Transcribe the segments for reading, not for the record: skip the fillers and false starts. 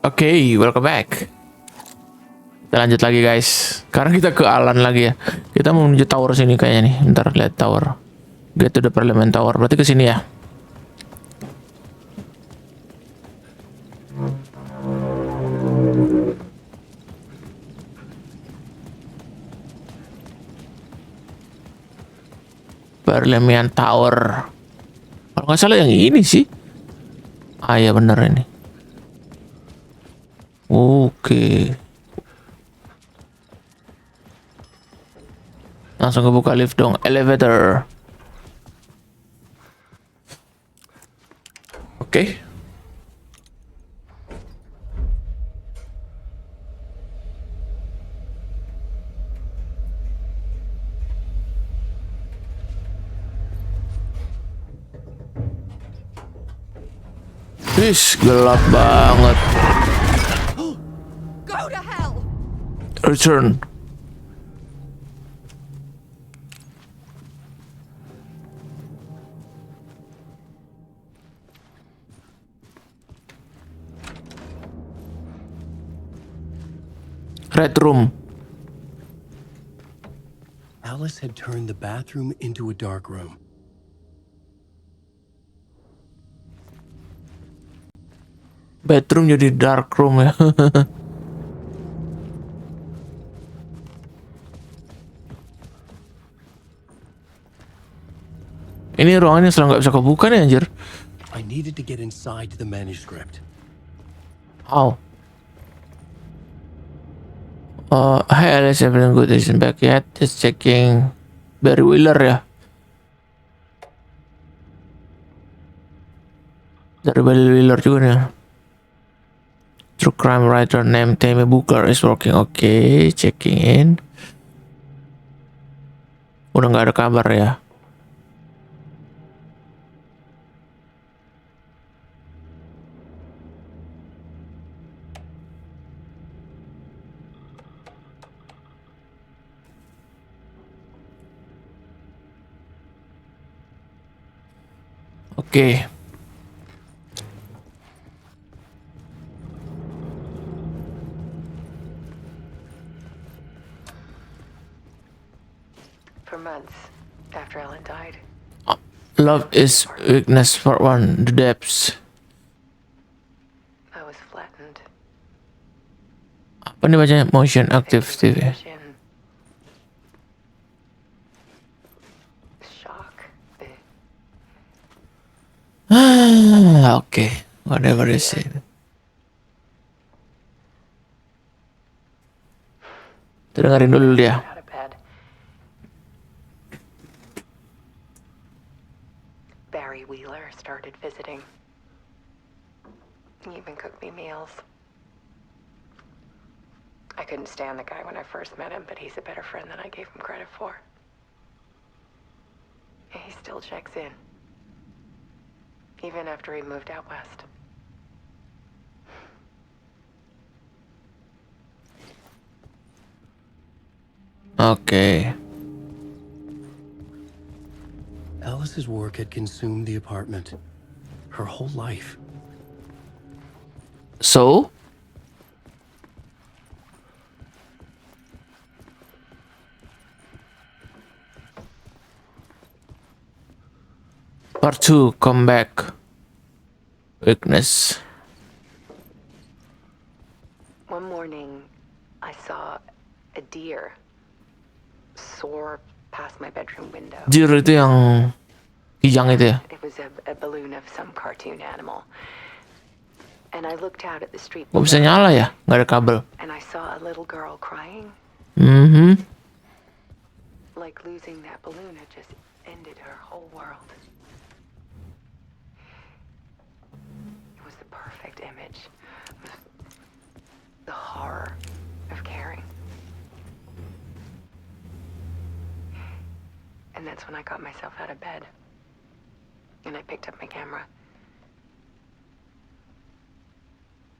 Oke, welcome back. Kita lanjut lagi guys. Sekarang kita ke Alan lagi ya. Kita mau menuju tower sini kayaknya nih. Bentar lihat tower. Get to the parliament tower. Berarti ke sini ya. Parliament tower. Kalau nggak salah yang ini sih. Ah ya bener ini. Oke. Langsung kebuka lift dong. Elevator. Oke. Wis, gelap banget. Go to hell. Return. Red room. Alice had turned the bathroom into a dark room. Bedroom jadi dark room ya. Ini ruangannya selalu nggak bisa kebuka nih anjir. I needed to get inside the manuscript. How? Hi Alice, everything good isn't back yet? Just checking. Barry Wheeler ya. Dari Barry Wheeler juga nih. True crime writer named Tammy Booker is working. Okay, checking in. Udah nggak ada kabar ya. Oke. For months after Ellen died, Love is weakness part one. The depths. I was flattened. Apa nih bacanya? Motion active TV. Vision. Shock. Oke. Whatever it is. Kita dengerin dulu dia. Out of bed. Barry Wheeler started visiting. He even cooked me meals. I couldn't stand the guy when I first met him, but he's a better friend than I gave him credit for. He still checks in. Even after he moved out west. Oke. Alice's work had consumed the apartment. Her whole life. So? Part 2, come back. Weakness. One morning, I saw a deer soar past my bedroom window. Deer itu yang kijang itu ya? It was a balloon of some cartoon animal. And I looked out at the street Kok bisa below, nyala ya? Nggak ada kabel. and I saw a little girl crying, like losing that balloon had just ended her whole world. It was the perfect image of the horror of caring. And that's when I got myself out of bed. And I picked up my camera.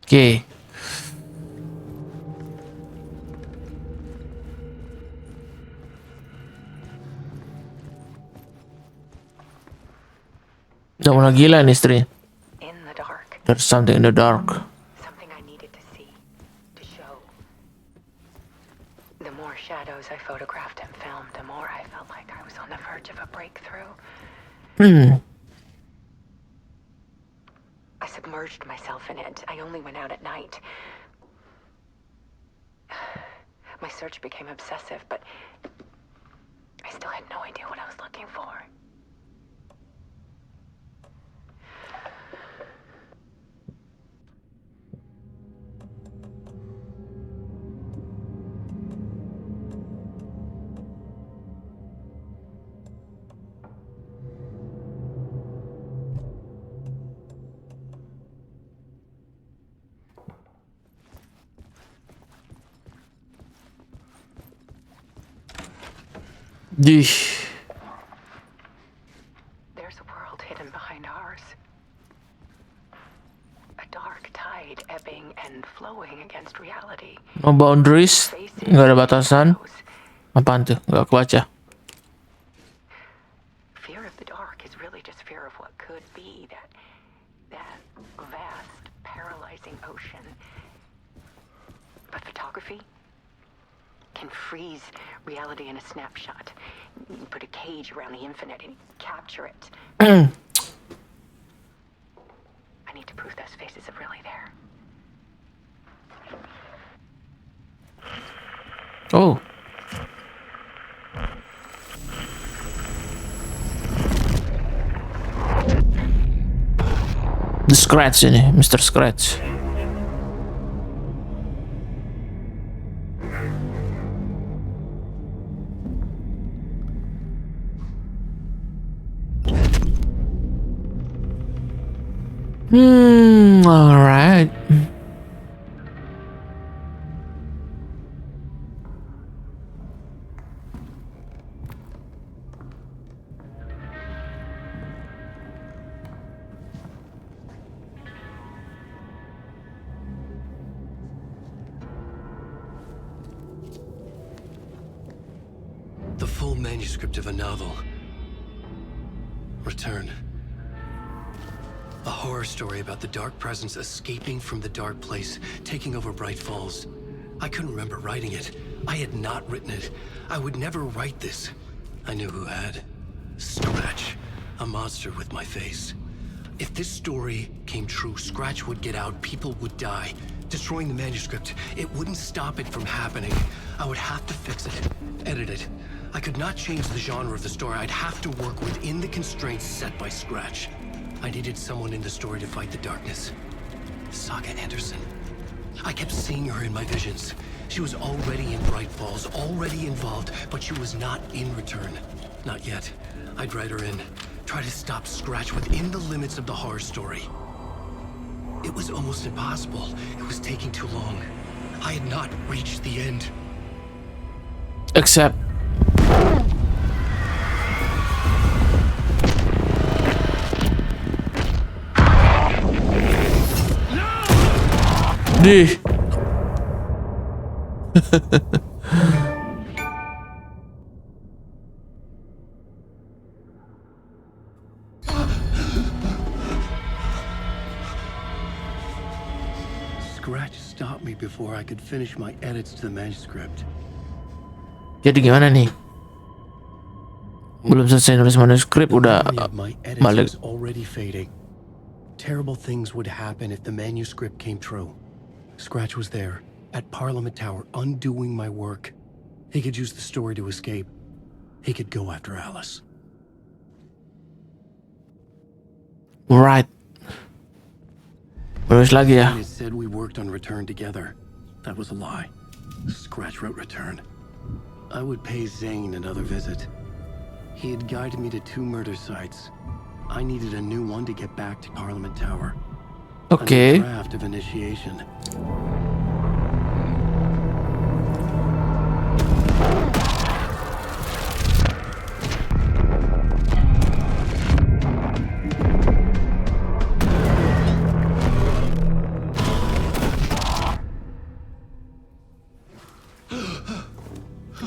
Oke. Udah mulai gila nih istri. In the dark, There's something in the dark. something I needed to photographed and filmed, the more I felt like I was on the verge of a breakthrough. I submerged myself in it. I only went out at night. My search became obsessive, but I still had no idea what I was looking for. Dih. There's a world hidden behind ours. A dark tide ebbing and flowing against reality. No boundaries, nggak ada batasan. Apaan tuh? Nggak kebaca. Fear of the dark is really just fear of what could be, that vast, paralyzing ocean. But photography can freeze reality in a snapshot. You put a cage around the infinite and capture it. I need to prove those faces are really there. Oh. The Scratch ini, Mr. Scratch. Alright. The full manuscript of a novel. Return. A horror story about the dark presence escaping from the dark place, taking over Bright Falls. I couldn't remember writing it. I had not written it. I would never write this. I knew who had. Scratch. A monster with my face. If this story came true, Scratch would get out, people would die. Destroying the manuscript, it wouldn't stop it from happening. I would have to fix it, edit it. I could not change the genre of the story. I'd have to work within the constraints set by Scratch. I needed someone in the story to fight the darkness. Saga Anderson. I kept seeing her in my visions. She was already in Bright Falls, already involved, but she was not in Return. Not yet. I'd write her in. Try to stop Scratch within the limits of the horror story. It was almost impossible. It was taking too long. I had not reached the end. Except Dih. Scratch stopped me before I could finish my edits to the manuscript. Jadi gimana nih? Belum selesai nulis manuskrip udah Memory of my edits balik. was already fading. Terrible things would happen if the manuscript came true. Scratch was there, at Parliament Tower, undoing my work. He could use the story to escape. He could go after Alice. Right. Terus lagi ya. And it said we worked on Return together. That was a lie. Scratch wrote Return. I would pay Zane another visit. He had guided me to 2 murder sites. I needed a new one to get back to Parliament Tower. Oke. A new draft of initiation.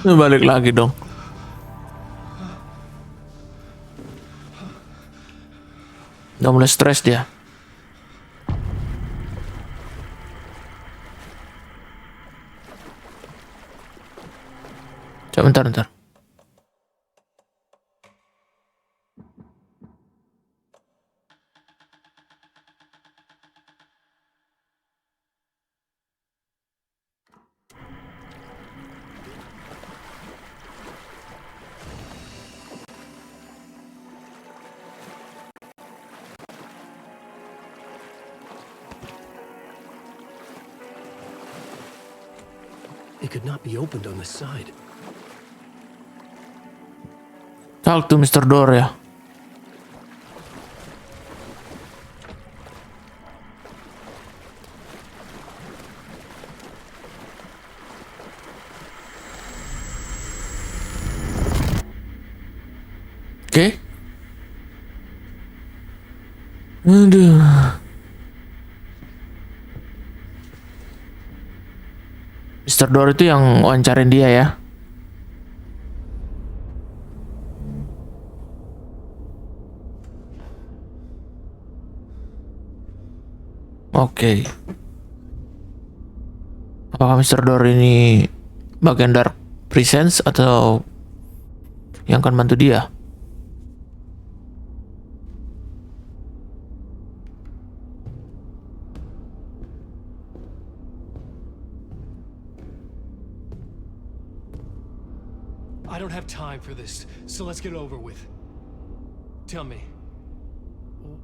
Balik lagi dong. Udah mulai stres dia. Coba bentar. It could not be opened on the side. Talk to Mr. Door ya. Oke. Aduh. Mr. Door itu yang wawancarin dia ya. Oke. Apakah Mr. Door ini bagian Dark Presence atau yang akan bantu dia? I don't have time for this, so let's get it over with. Tell me,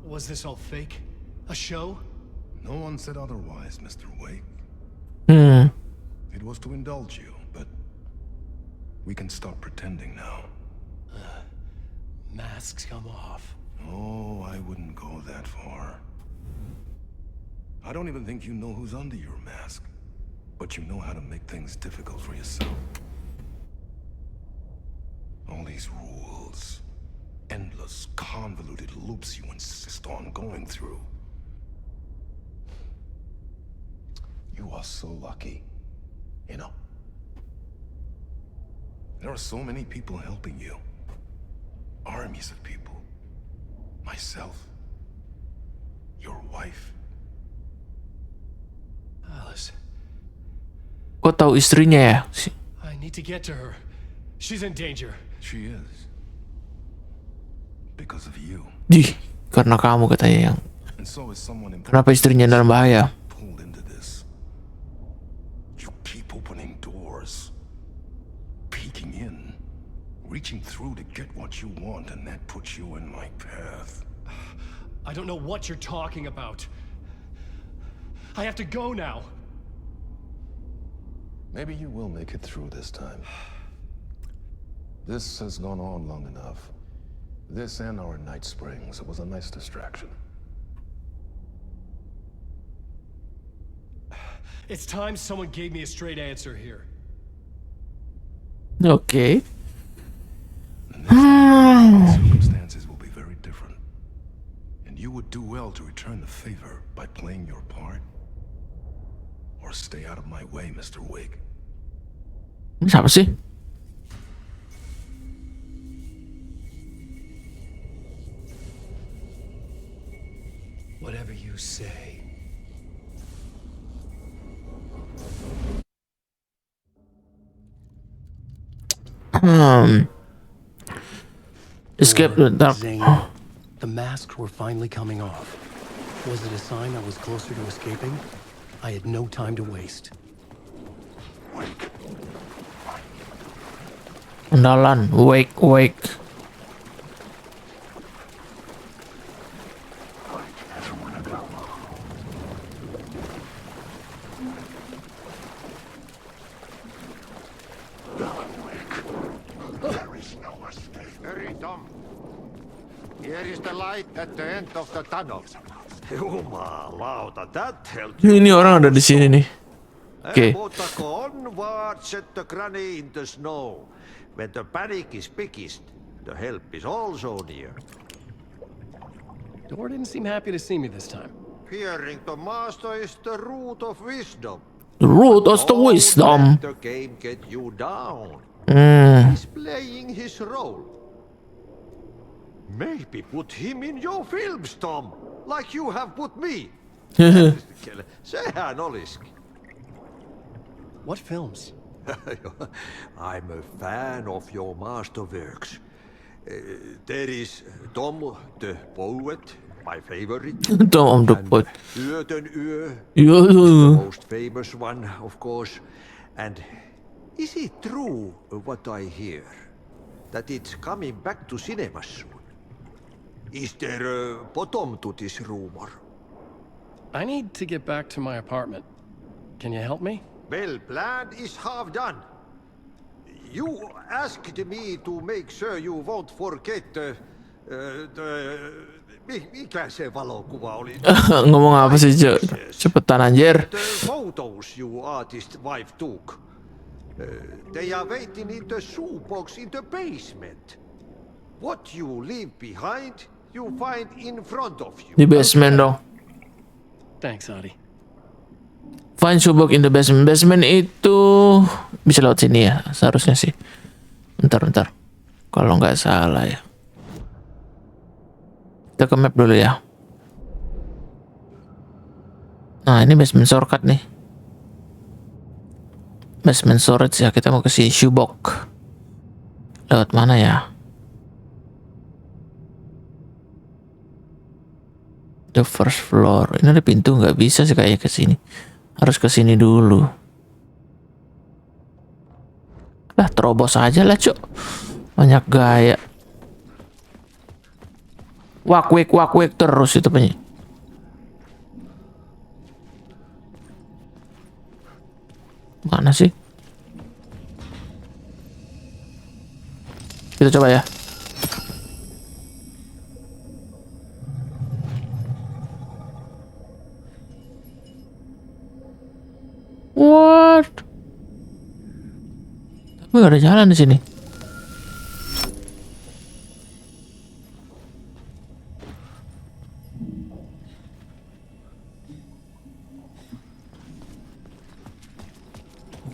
was this all fake? A show? No one said otherwise, Mr. Wake. It was to indulge you, but we can stop pretending now. Masks come off. Oh, I wouldn't go that far. I don't even think you know who's under your mask, but you know how to make things difficult for yourself. All these rules, endless, convoluted loops you insist on going through. You are so lucky, you know. There are so many people helping you. Armies of people. Myself. Your wife. Alice, Kok tahu istrinya ya? I need to get to her. She's in danger. She is. Because of you. Karena kamu katanya yang. And so is someone important. Kenapa istrinya dalam bahaya? Pulled into this. You keep opening doors. Peeking in. Reaching through to get what you want, and that puts you in my path. I don't know what you're talking about. I have to go now. Maybe you will make it through this time. This has gone on long enough. This and our night springs. It was a nice distraction. It's time someone gave me a straight answer here. Oke. Circumstances will be very different. And you would do well to return the favor by playing your part. Or stay out of my way, Mr. Wig. Ini siapa sih? Whatever you say. Escape the dark. Zing. The masks were finally coming off. Was it a sign I was closer to escaping? I had no time to waste. Andalan, wake. There is no escape. Hurry, Tom. Here is the light at the end of the tunnel. Jumalauta, that helped. Ini orang ada di sini nih. Oke. Muutako onward, set the granny in the snow. When the panic is biggest, the help is also near. Door didn't seem happy to see me this time. Fearing the master is the root of wisdom. The root of the Don't wisdom. let the game get you down. Hmm. He's playing his role. Maybe put him in your films, Tom, like you have put me. Sehän olisikin. What films? I'm a fan of your masterworks. There is Tom the Poet, my favorite. Tom the And Poet. Uur Yo. the most famous one, of course. And is it true what I hear? That it's coming back to cinemas soon? Is there a bottom to this rumor? I need to get back to my apartment. Can you help me? Well, plan is half done. You asked me to make sure you won't forget mikä se valokuva oli? Ngomong apa sih, Cok? Cepetan anjir. The photos you artist wife took. They are waiting in the shoebox in the basement. What you leave behind, you find in front of you. Di basement dong. Thanks, Adi. Find shoebox in the basement. Basement itu bisa lewat sini ya, seharusnya sih. Bentar. Kalau nggak salah ya. Kita ke map dulu ya. Nah, ini basement shortcut nih. Basement storage ya, kita mau ke si shoebox. Lewat mana ya? The first floor. Ini ada pintu, nggak bisa sih kayaknya ke sini. Harus ke sini dulu. Lah, terobos aja lah, Cok. Banyak gaya. Wak-wik terus itu punya. Mana sih? Kita coba ya. What? Tapi gak ada jalan di sini.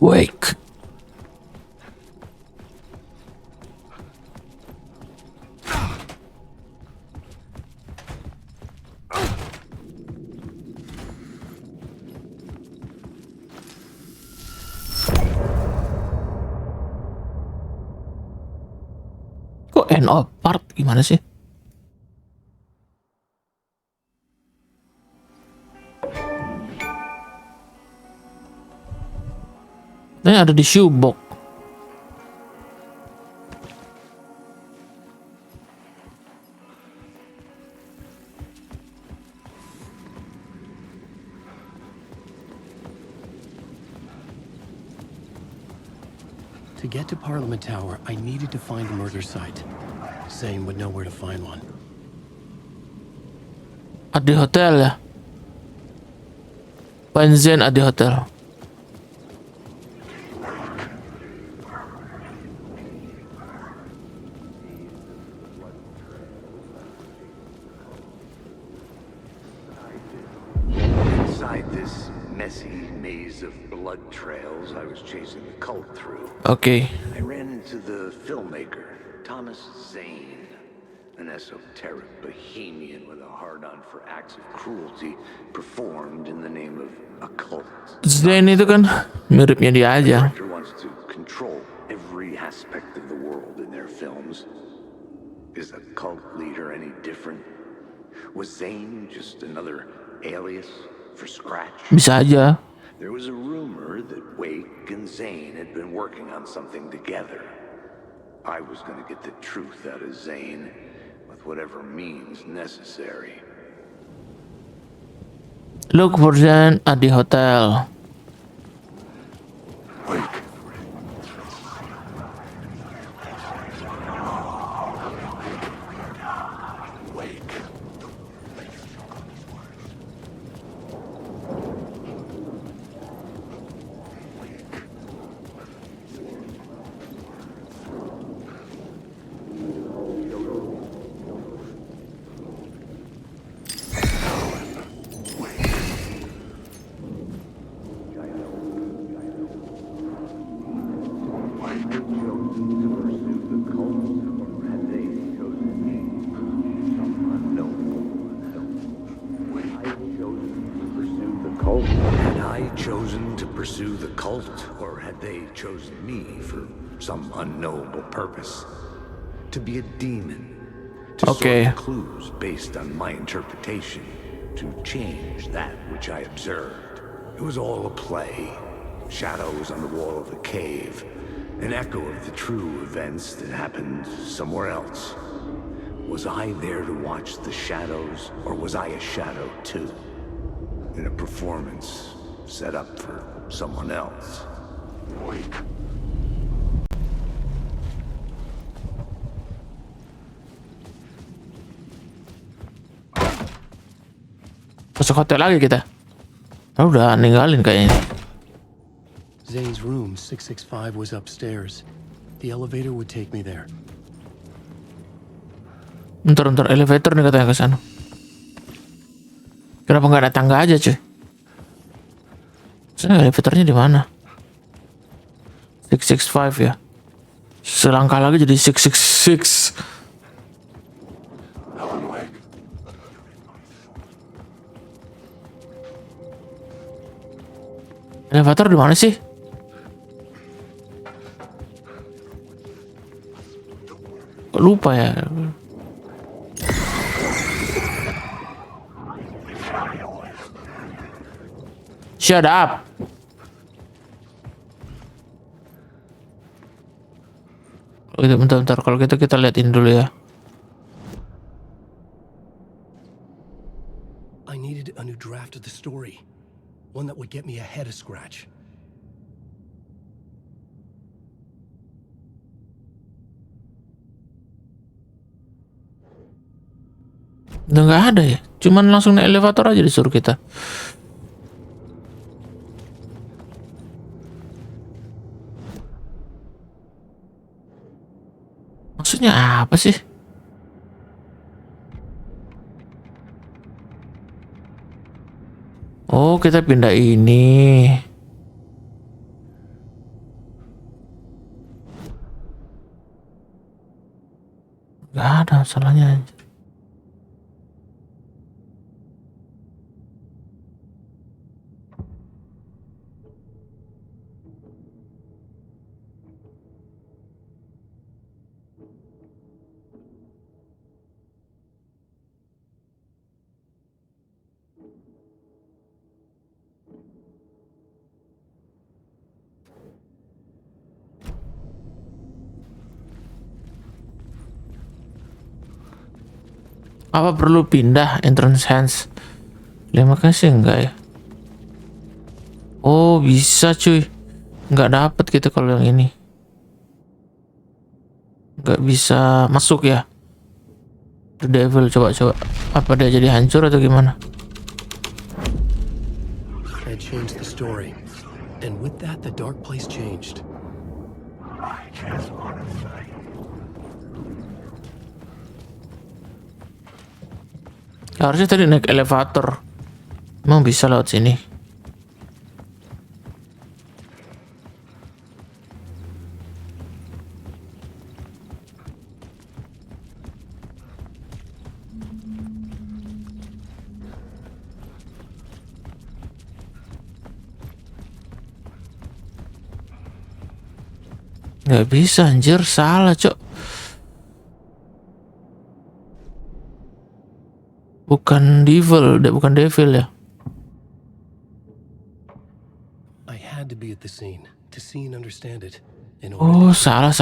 Wake. Kok end of part gimana sih? Ini ada di shoebox. To get to Parliament Tower, I needed to find a murder site. Zane would know where to find one. Ada di hotel ya. Benzin ada di hotel. Inside this messy maze of blood trails I was chasing the cult through, Oke. I ran into the filmmaker, Thomas Zane, an esoteric bohemian with a hard-on for acts of cruelty performed in the name of a cult. Zane itu kan miripnya dia aja. The director wants to control every aspect of the world in their films. Is a cult leader any different? Was Zane just another alias for Scratch? Bisa aja. There was a rumor that Wake and Zane had been working on something together. I was going to get the truth out of Zane with whatever means necessary. Look for Zane at the hotel. I chosen to pursue the cult, or had they chosen me for some unknowable purpose? To be a demon, to Okay. sort clues based on my interpretation, to change that which I observed. It was all a play. Shadows on the wall of the cave, an echo of the true events that happened somewhere else. Was I there to watch the shadows, or was I a shadow too? In a performance set up for someone else. Masuk hotel lagi kita. Oh, udah ninggalin kayaknya. Zane's room, 665, was upstairs. The elevator would take me there. Bentar, elevator nih katanya ke sana. Kenapa nggak ada tangga aja, cuy? Sana elevatornya di mana? 665 ya. Selangkah lagi jadi 666. Elevator di mana sih? Kok lupa ya? Shut up. Bentar. Kalau gitu kita liatin dulu ya. I needed a new draft of the story. One that would get me ahead of scratch. Udah nggak ada ya. Cuman langsung naik elevator aja disuruh kita. Maksudnya apa sih? Oh, kita pindah ini. Gak ada masalahnya. Apa perlu pindah entrance hands? Terima kasih enggak ya? Oh bisa cuy. Nggak dapet gitu kalau yang ini. Nggak bisa masuk ya. The devil, coba. Apa dia jadi hancur atau gimana? I changed the story. And with that, the dark place changed. Harusnya tadi naik elevator. Emang bisa lewat sini? Nggak bisa anjir, salah cok. Bukan devil ya. I had to be at the scene to see and understand it. Oh, salah.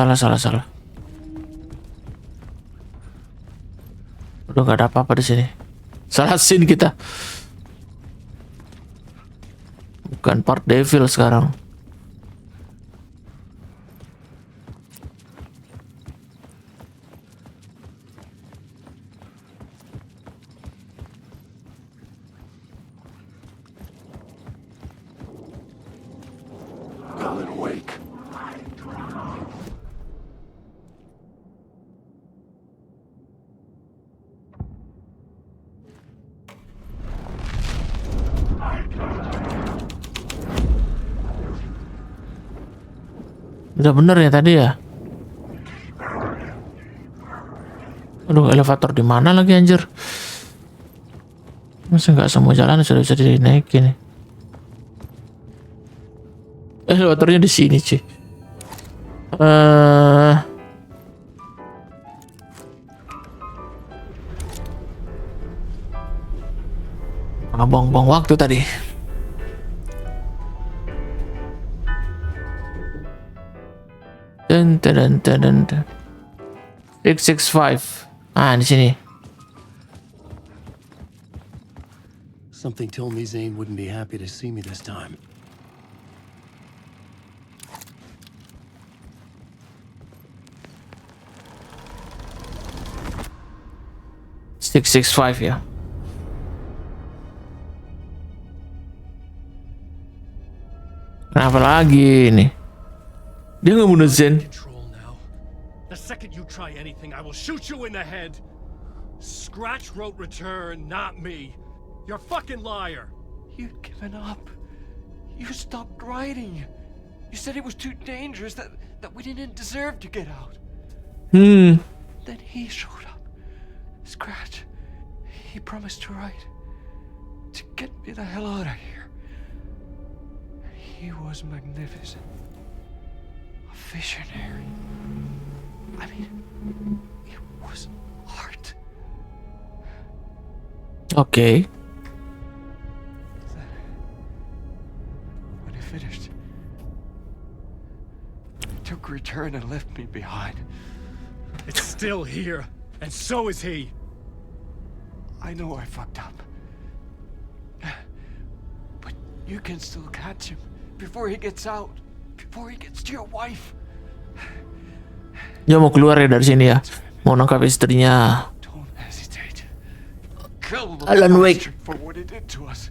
Udah gak ada apa-apa di sini. Salah scene kita. Bukan part devil sekarang. Udah bener ya tadi ya. Aduh, elevator di mana lagi anjir? Masa nggak semua jalan sudah bisa dinaikin nih? Elevatornya di sini cuy. Buang-buang waktu tadi. Dun, dun, dun, dun, dun. 665. Di sini. Something told me Zane wouldn't be happy to see me this time. 665 ya. Kenapa lagi nih? Dia nggak bunuh Zen. Control now. The second you try anything, I will shoot you in the head. Scratch wrote return, not me. You're a fucking liar. You'd given up. You stopped writing. You said it was too dangerous, that we didn't deserve to get out. Then he showed up. Scratch. He promised to write. To get me the hell out of here. He was magnificent. A visionary. I mean, it was art. Okay. When he finished, he took return and left me behind. It's still here, and so is he. I know I fucked up. But you can still catch him before he gets out. Before he gets to your wife. Dia mau keluar ya dari sini ya. Mau nangkap istrinya. Don't hesitate. Kill the Alan Wake. bastard for what he did to us.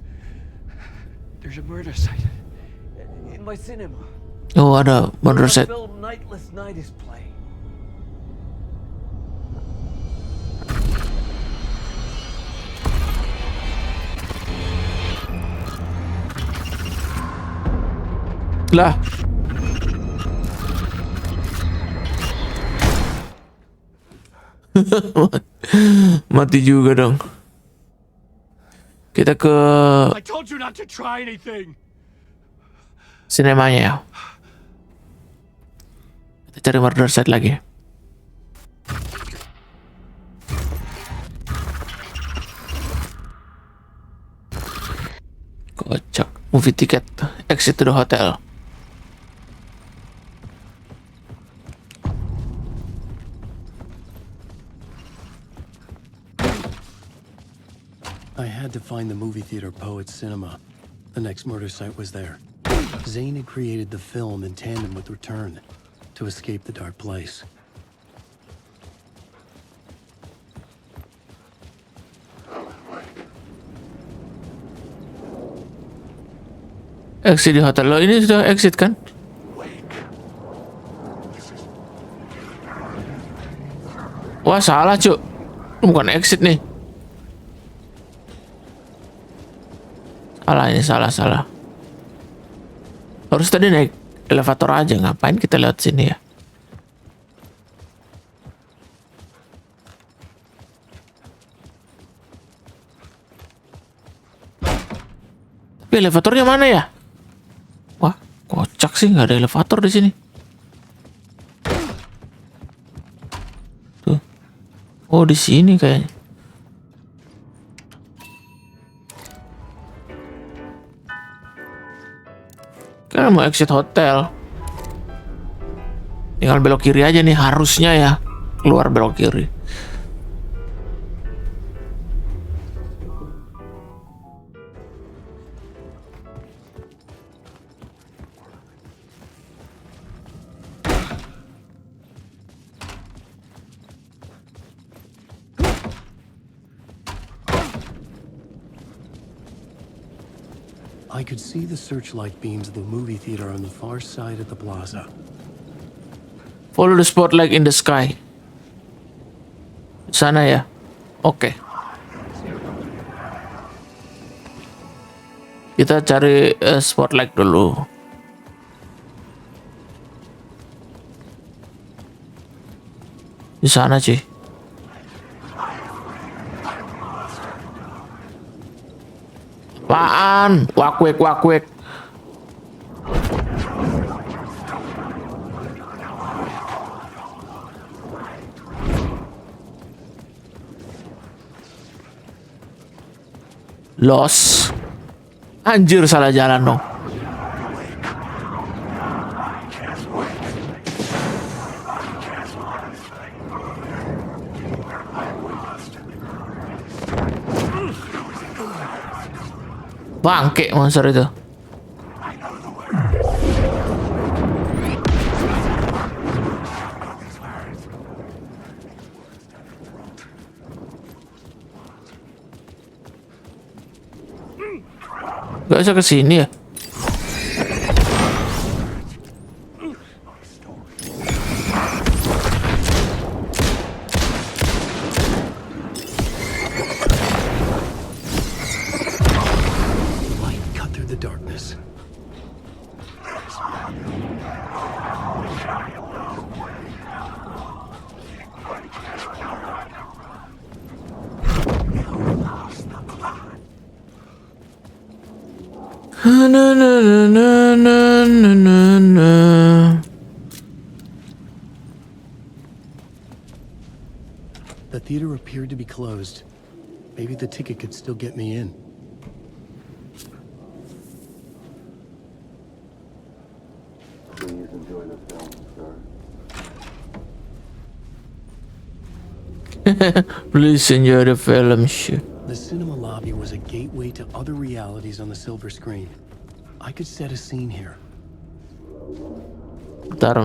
There's a murder site in my cinema. Oh, ada murder The set. film Nightless Night is playing. Lah. Mati juga dong. Kita ke I told you not to try anything. sinemanya ya. Kita cari murder set lagi. Kocak. Movie ticket. Exit to the hotel. I had to find the movie theater Poets Cinema. The next murder site was there. Zane had created the film in tandem with Return to escape the dark place. Exit di hotel. Loh, ini sudah exit kan? Wah, salah, Cuk. Bukan exit nih. Salah ini, salah. Harus tadi naik elevator aja. Ngapain kita lewat sini ya? Tapi elevatornya mana ya? Wah, kocak sih, nggak ada elevator di sini. Tuh. Oh, di sini kayaknya. Kan mau exit hotel. Tinggal belok kiri aja nih, harusnya ya. Keluar belok kiri. I could see the searchlight beams of the movie theater on the far side of the plaza. Follow the spotlight in the sky. Sana ya. Oke. Kita cari spotlight dulu. Di sana sih. Apaan? Wakwek. Lost. Anjir, salah jalan dong. Bangke monster itu. Gak bisa kesini ya? Light cut through the darkness. Na na na na na na na. The theater appeared to be closed. Maybe the ticket could still get me in. Please enjoy the film, sir. Please enjoy the film. Shit. The cinema lobby was a gateway to other realities on the silver screen. I could set a scene here. Bentar.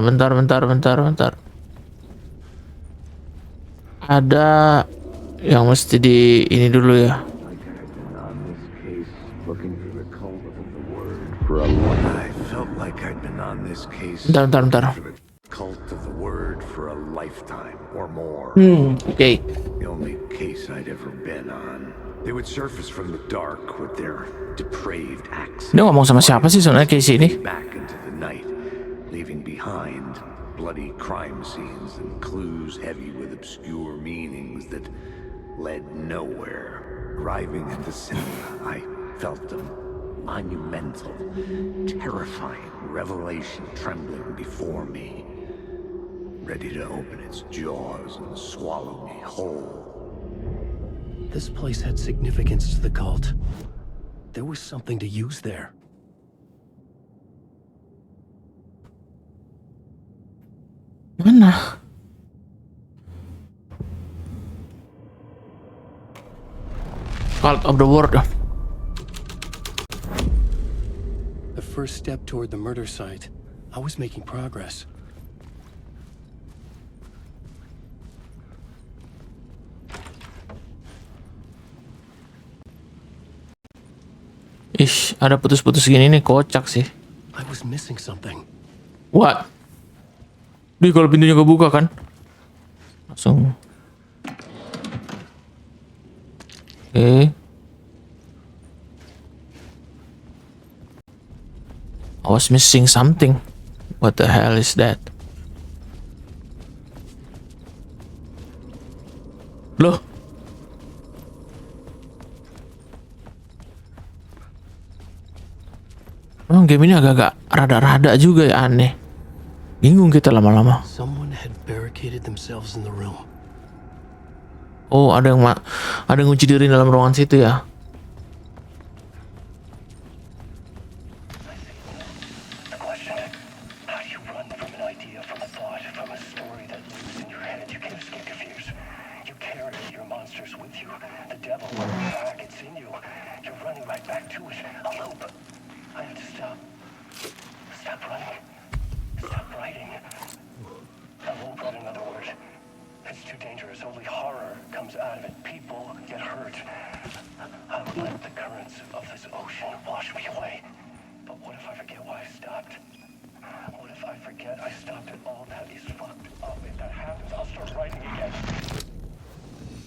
Ada yang mesti di ini dulu ya. I felt like I'd been on this case Bentar. for the cult of the word for a lifetime or more. Oke. The only case I'd ever been on. They would surface from the dark with their depraved acts. Dia ngomong sama siapa sih sebenarnya Casey ini? Back into the night, leaving behind bloody crime scenes and clues heavy with obscure meanings that led nowhere. Arriving at the cinema, I felt a monumental, terrifying revelation trembling before me, ready to open its jaws and swallow me whole. This place had significance to the cult. There was something to use there. Mana? Cult of the World. The first step toward the murder site. I was making progress. Ish, ada putus-putus gini nih, kocak sih. I was missing something. What? Di kalau pintunya kebuka kan? Langsung. Oke. I was missing something. What the hell is that? Loh? Emang game ini agak-agak rada-rada juga ya, aneh. Bingung kita lama-lama. Someone had barricaded themselves in the room. Oh, ada yang ngunci diri dalam ruangan situ ya.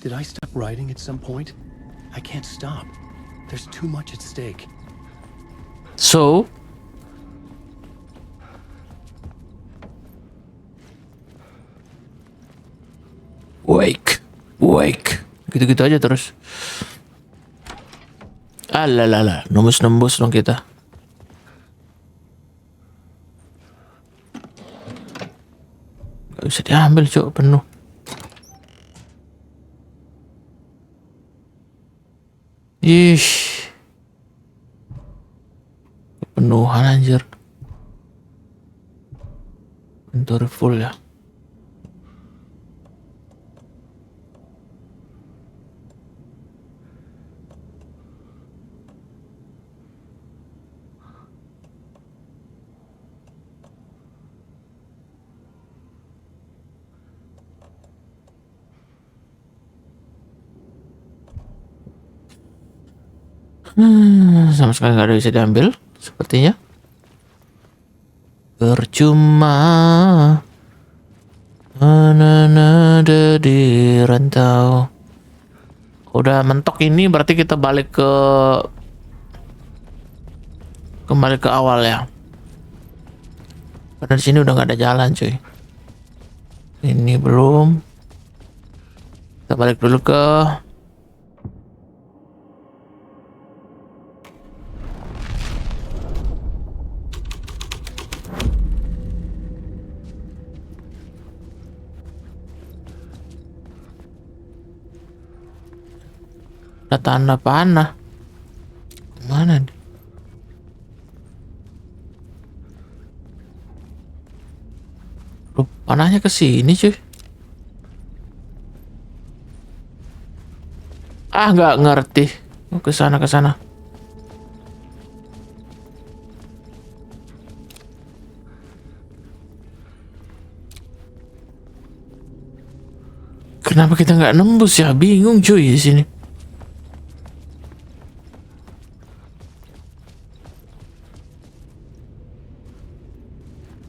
Did I stop writing at some point? I can't stop. There's too much at stake. So, wake, gitu-gitu aja terus. Alalala, nembus dong kita. Gak bisa diambil, cok, penuh. Ish. penuhan anjir. Inventory full ya. Sama sekali nggak ada bisa diambil sepertinya. Percuma ada di rantau. Udah mentok ini berarti kita balik kembali ke awal ya. Karena di sini udah nggak ada jalan cuy. Ini belum. Kita balik dulu ke tanda panah. Mana nih? Panahnya ke sini cuy. Ah, nggak ngerti. Ke sana ke sana. Kenapa kita nggak nembus ya? Bingung cuy di sini.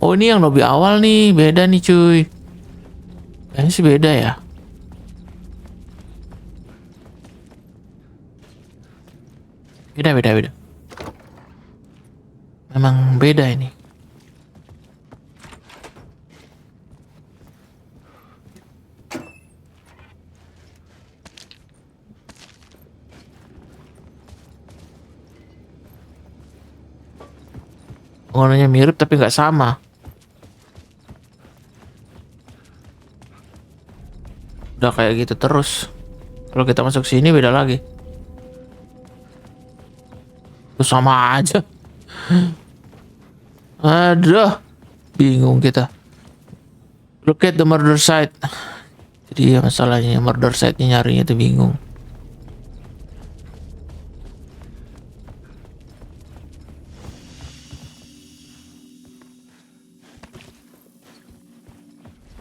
Oh, ini yang lobby awal nih, beda nih cuy. Kayaknya sih beda ya. Beda. Memang beda ini. Warnanya mirip tapi nggak sama. Udah kayak gitu terus. Kalau kita masuk sini beda lagi. Itu sama aja. Aduh, bingung kita. Look at the murder site. Jadi ya masalahnya murder site-nya nyarinya itu bingung.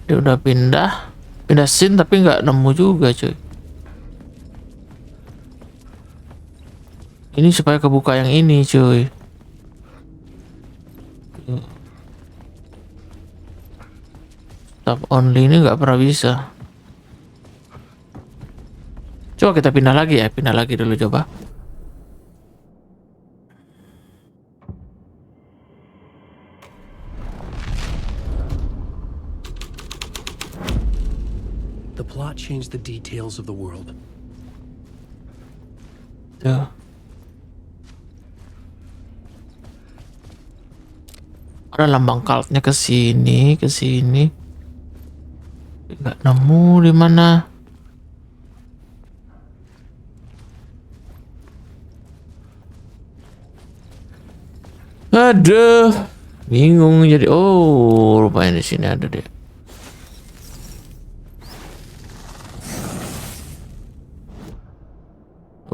Dia udah pindah scene tapi nggak nemu juga cuy. Ini supaya kebuka yang ini cuy. Tab only ini nggak pernah bisa. Coba kita pindah lagi ya, pindah lagi dulu coba. The plot changed the details of the world. Tuh. Ada lambang cultnya ke sini, nggak nemu di mana. Aduh, bingung jadi. Oh, rupanya di sini ada deh.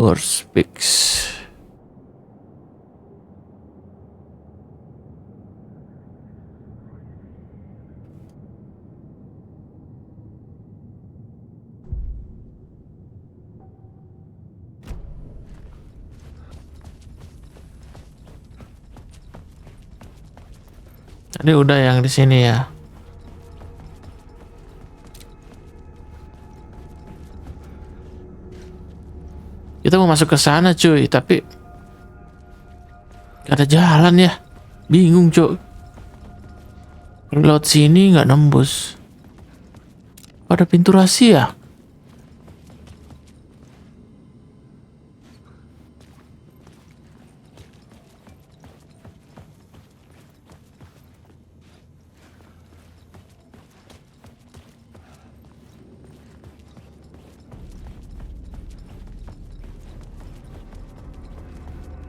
Horse pigs. Tadi udah yang di sini ya. Kita mau masuk ke sana cuy, tapi gak ada jalan ya. Bingung cuy. Reload sini nggak nembus. Ada pintu rahasia.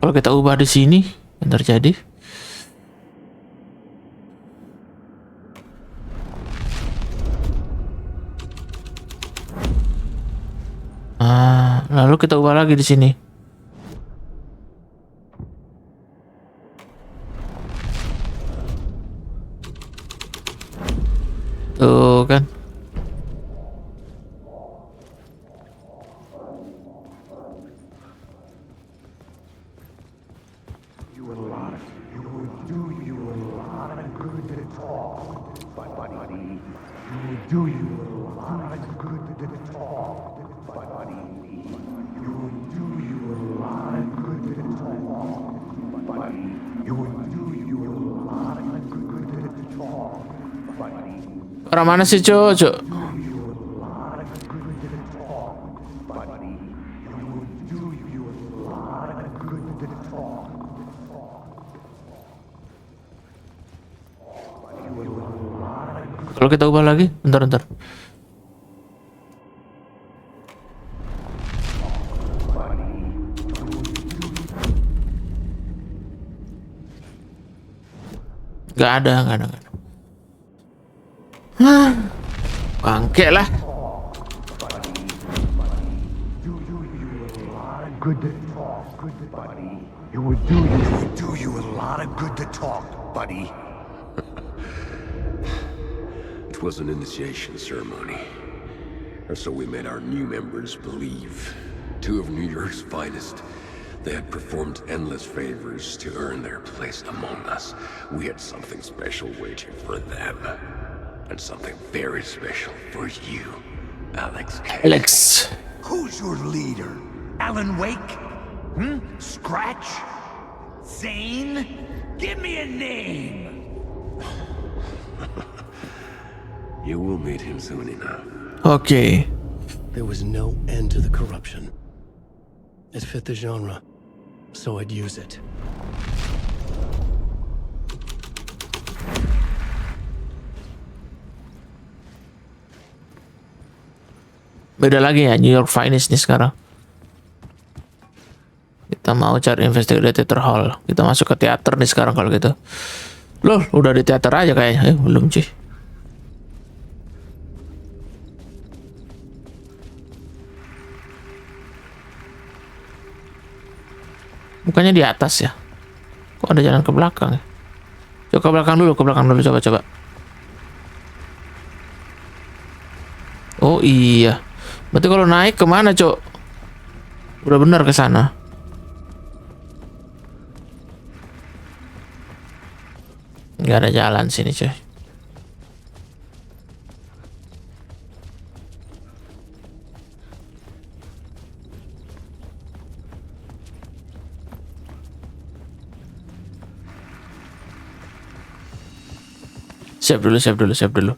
Kalau kita ubah di sini, yang terjadi? kita ubah lagi di sini. Tuh kan. Orang mana sih, Cuk? Kalau kita ubah lagi, bentar. Gak ada. Bangke lah. Do you a lot of good to talk, buddy. It was an initiation ceremony. Or so we made our new members believe. 2 of New York's finest. They had performed endless favors to earn their place among us. We had something special waiting for them. And something very special for you, Alex. Alex. Who's your leader? Alan Wake? Scratch? Zane? Give me a name! You will meet him soon enough. Okay. There was no end to the corruption. It fit the genre, so I'd use it. Beda lagi ya, New York Finest nih sekarang. Kita mau cari investigator hall. Kita masuk ke teater nih sekarang kalau gitu. Loh, udah di teater aja kayaknya. Belum sih. Bukannya di atas ya? Kok ada jalan ke belakang ya? Coba ke belakang dulu, coba. Oh iya. Berarti kalau naik kemana, Cok? Udah benar ke sana. Nggak ada jalan sini, coy. Siap dulu.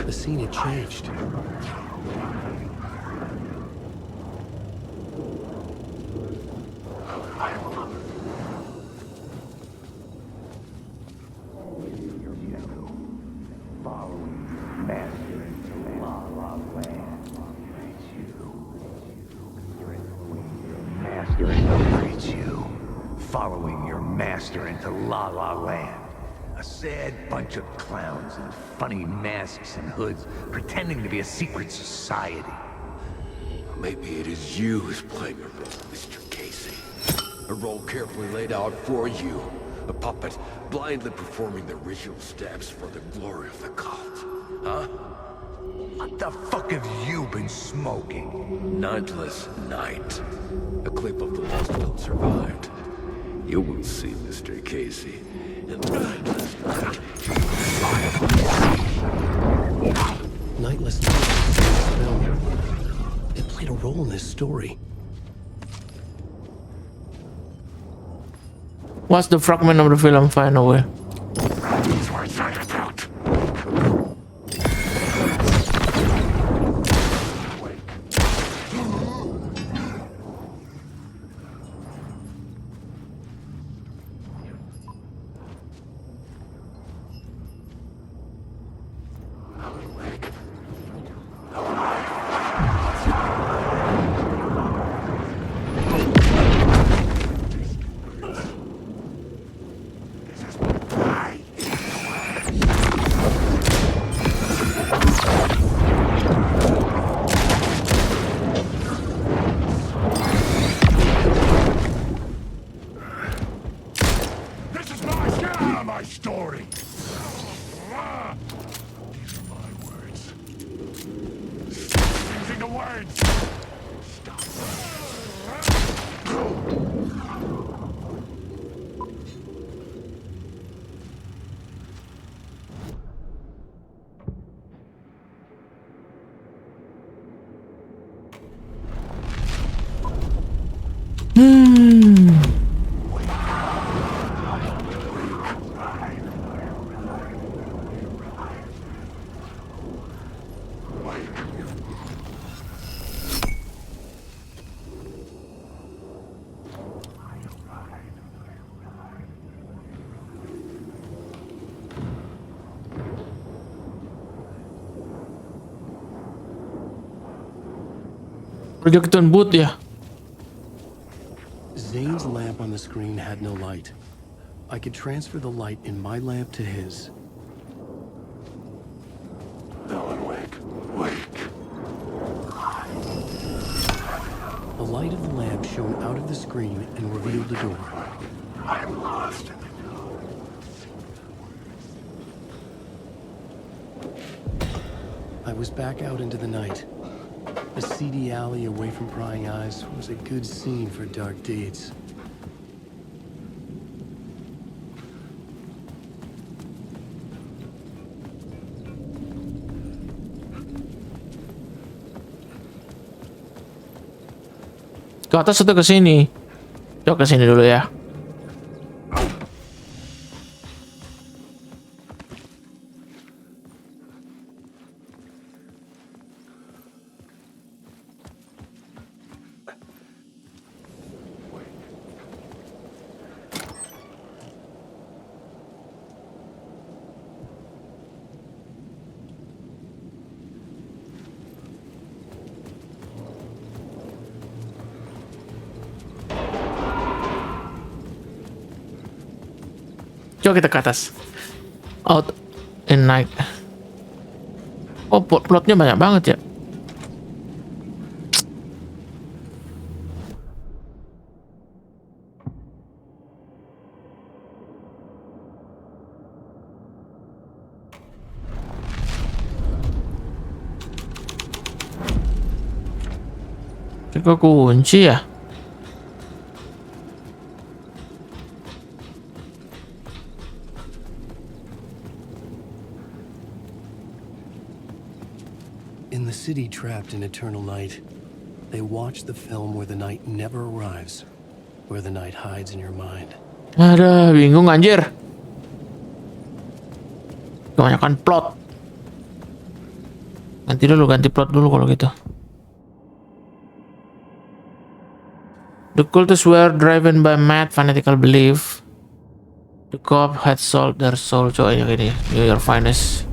The scene had changed. Following your master into La La Land. A sad bunch of clowns in funny masks and hoods, pretending to be a secret society. Maybe it is you who's playing a role, Mr. Casey. A role carefully laid out for you. A puppet blindly performing the ritual steps for the glory of the cult. Huh? What the fuck have you been smoking? Nightless Night. A clip of the lost will survived. You will see, Mr. Casey. In Nightless Night. Nightless Night. It played a role in this story. What's the fragment of the film find away? That's what it's all about. Projecton boot ya. Zane's lamp on the screen had no light. I could transfer the light in my lamp to his. Alan Wake. Wake. The light of the lamp shone out of the screen and revealed the door. I am lost. I was back out into the night. A seedy alley away from prying eyes was a good scene for dark deeds. Ke atas atau ke sini? Coba ke sini dulu ya. Coba kita ke atas. Out and night. Oh, plotnya banyak banget ya. Kok kunci ya? In the city trapped in eternal night, they watch the film where the night never arrives, where the night hides in your mind. Ada bingung anjir. Kebanyakan plot. Ganti plot dulu kalau gitu. The cultists were driven by mad fanatical belief. The cop had sold their soul. Coba ini your finest.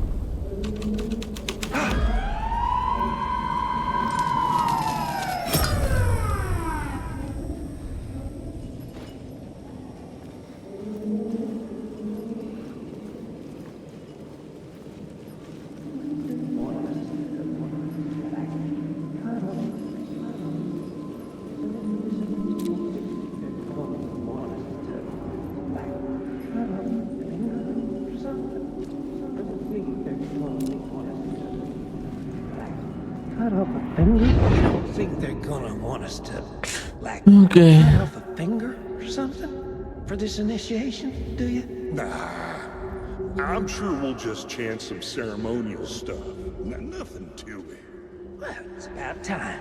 Okay. Cut off a finger or something for this initiation, do you? Nah. I'm sure we'll just chant some ceremonial stuff. Nothing to it. Well, it's about time.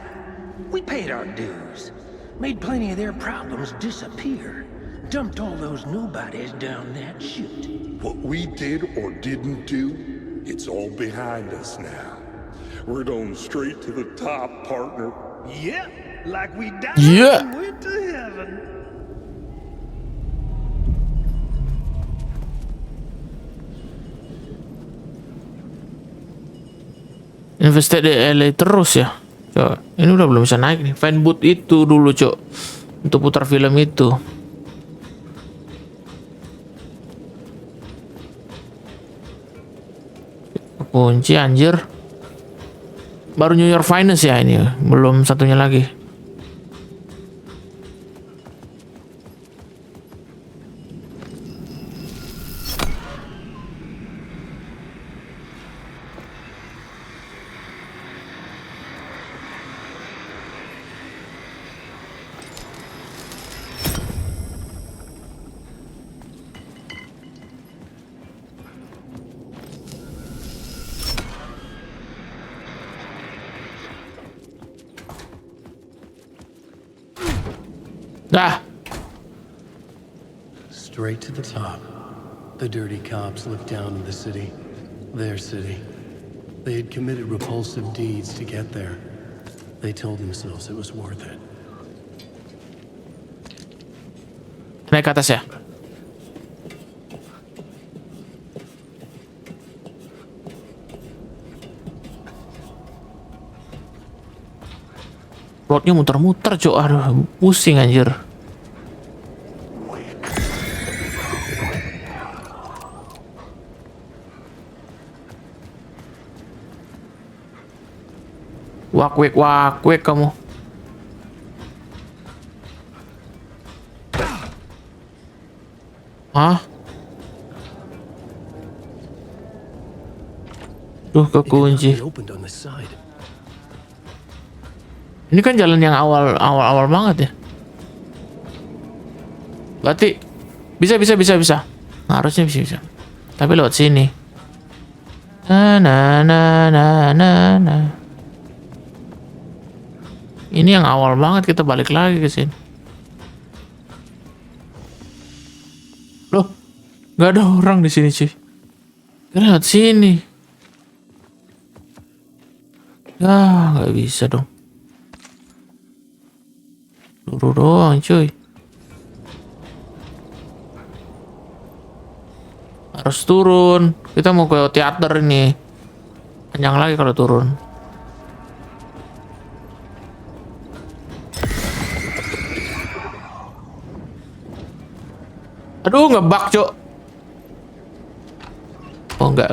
We paid our dues. Made plenty of their problems disappear. Dumped all those nobodies down that chute. What we did or didn't do, it's all behind us now. We're going straight to the top, partner. Yeah, like we died Yeah. and went to heaven. Invest di LA terus ya. Coba, ini udah belum bisa naik nih. Fan boot itu dulu, Cok. Untuk putar film itu. Kunci anjir. Baru New York Finance ya ini. Belum satunya lagi. straight to the top. The dirty cops looked down on the city. Their city. They had committed repulsive deeds to get there. They told themselves it was worth it. Naik ke atas ya. Roadnya muter-muter, cok. Aduh, pusing anjir. Wak-wek kamu. Hah? Duh, kekunci. Ini kan jalan yang awal banget ya. Berarti bisa. Nah, harusnya bisa. Tapi lewat sini. Nah. Ini yang awal banget, kita balik lagi ke sini. Loh, nggak ada orang di sini, cuy. Kita lewat sini. Ya, nggak bisa dong. Turun doang, cuy. Harus turun. Kita mau ke teater ini. Panjang lagi kalau turun. Aduh, ngebug, cok. Oh, enggak.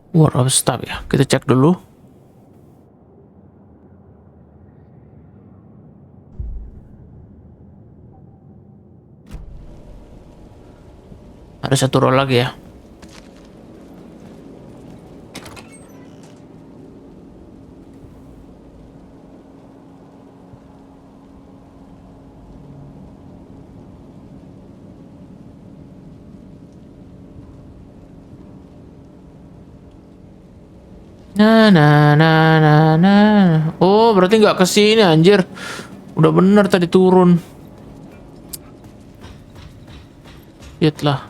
War of Stop ya, kita cek dulu. Ada satu roll lagi ya. Nah. Oh, berarti nggak ke sini anjir. Udah bener tadi turun. Lihat lah.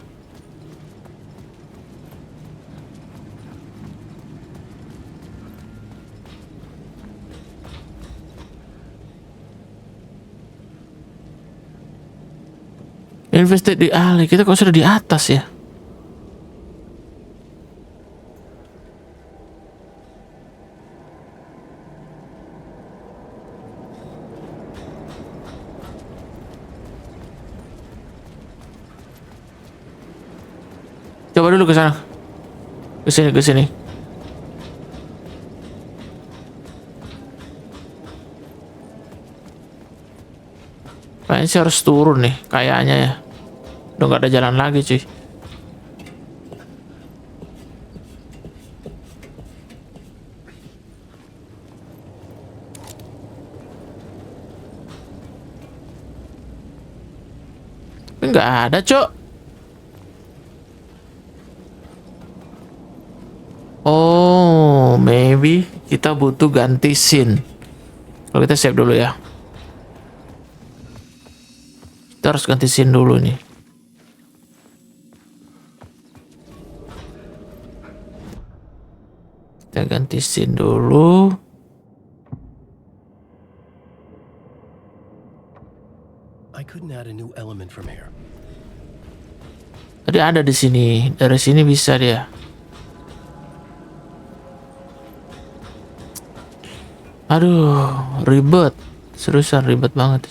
Invested di alley. Kita kok sudah di atas ya? Coba dulu ke sana. Ke sini. Kayaknya sih harus turun nih, kayaknya ya. Udah nggak ada jalan lagi, cuy. Tapi nggak ada, cok. Oh, maybe kita butuh ganti scene. Kalau kita save dulu ya. Kita harus ganti scene dulu nih. Kita ganti scene dulu. I couldn't add a new element from here. Tadi ada di sini. Dari sini bisa dia. Aduh, ribet. Seriusan ribet banget.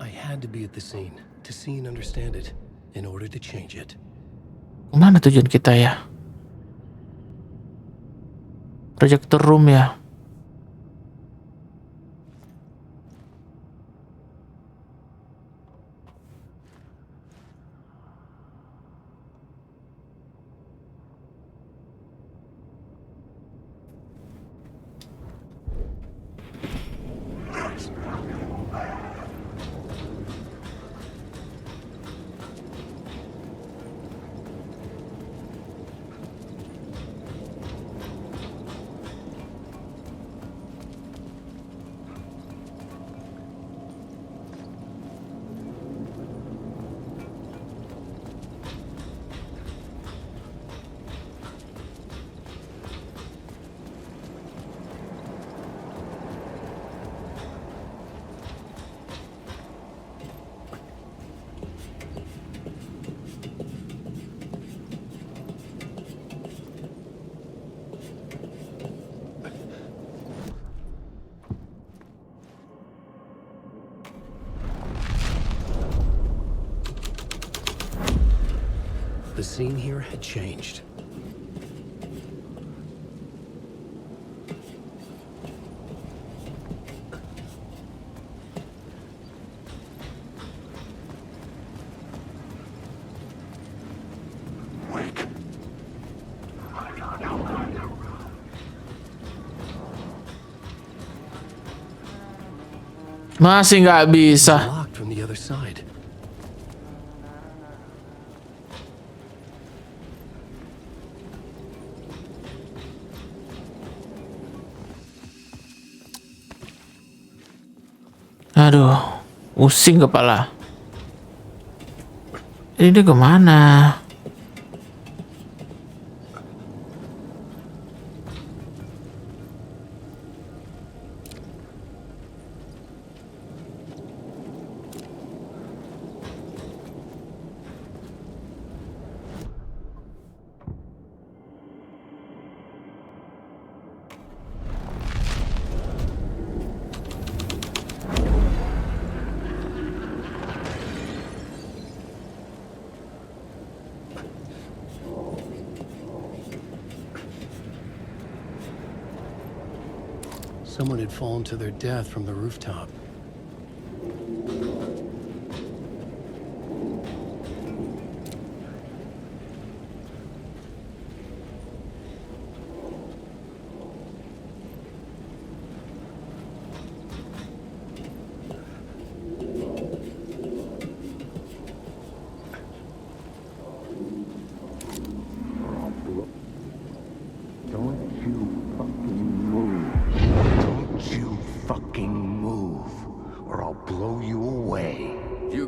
I had to be at the scene to see and understand it in order to change it. Kemana tujuan kita ya? Projector room ya. The scene here had changed. Masih nggak bisa. Locked from the other side. Aduh, pusing kepala. Ini dia kemana? Someone had fallen to their death from the rooftop.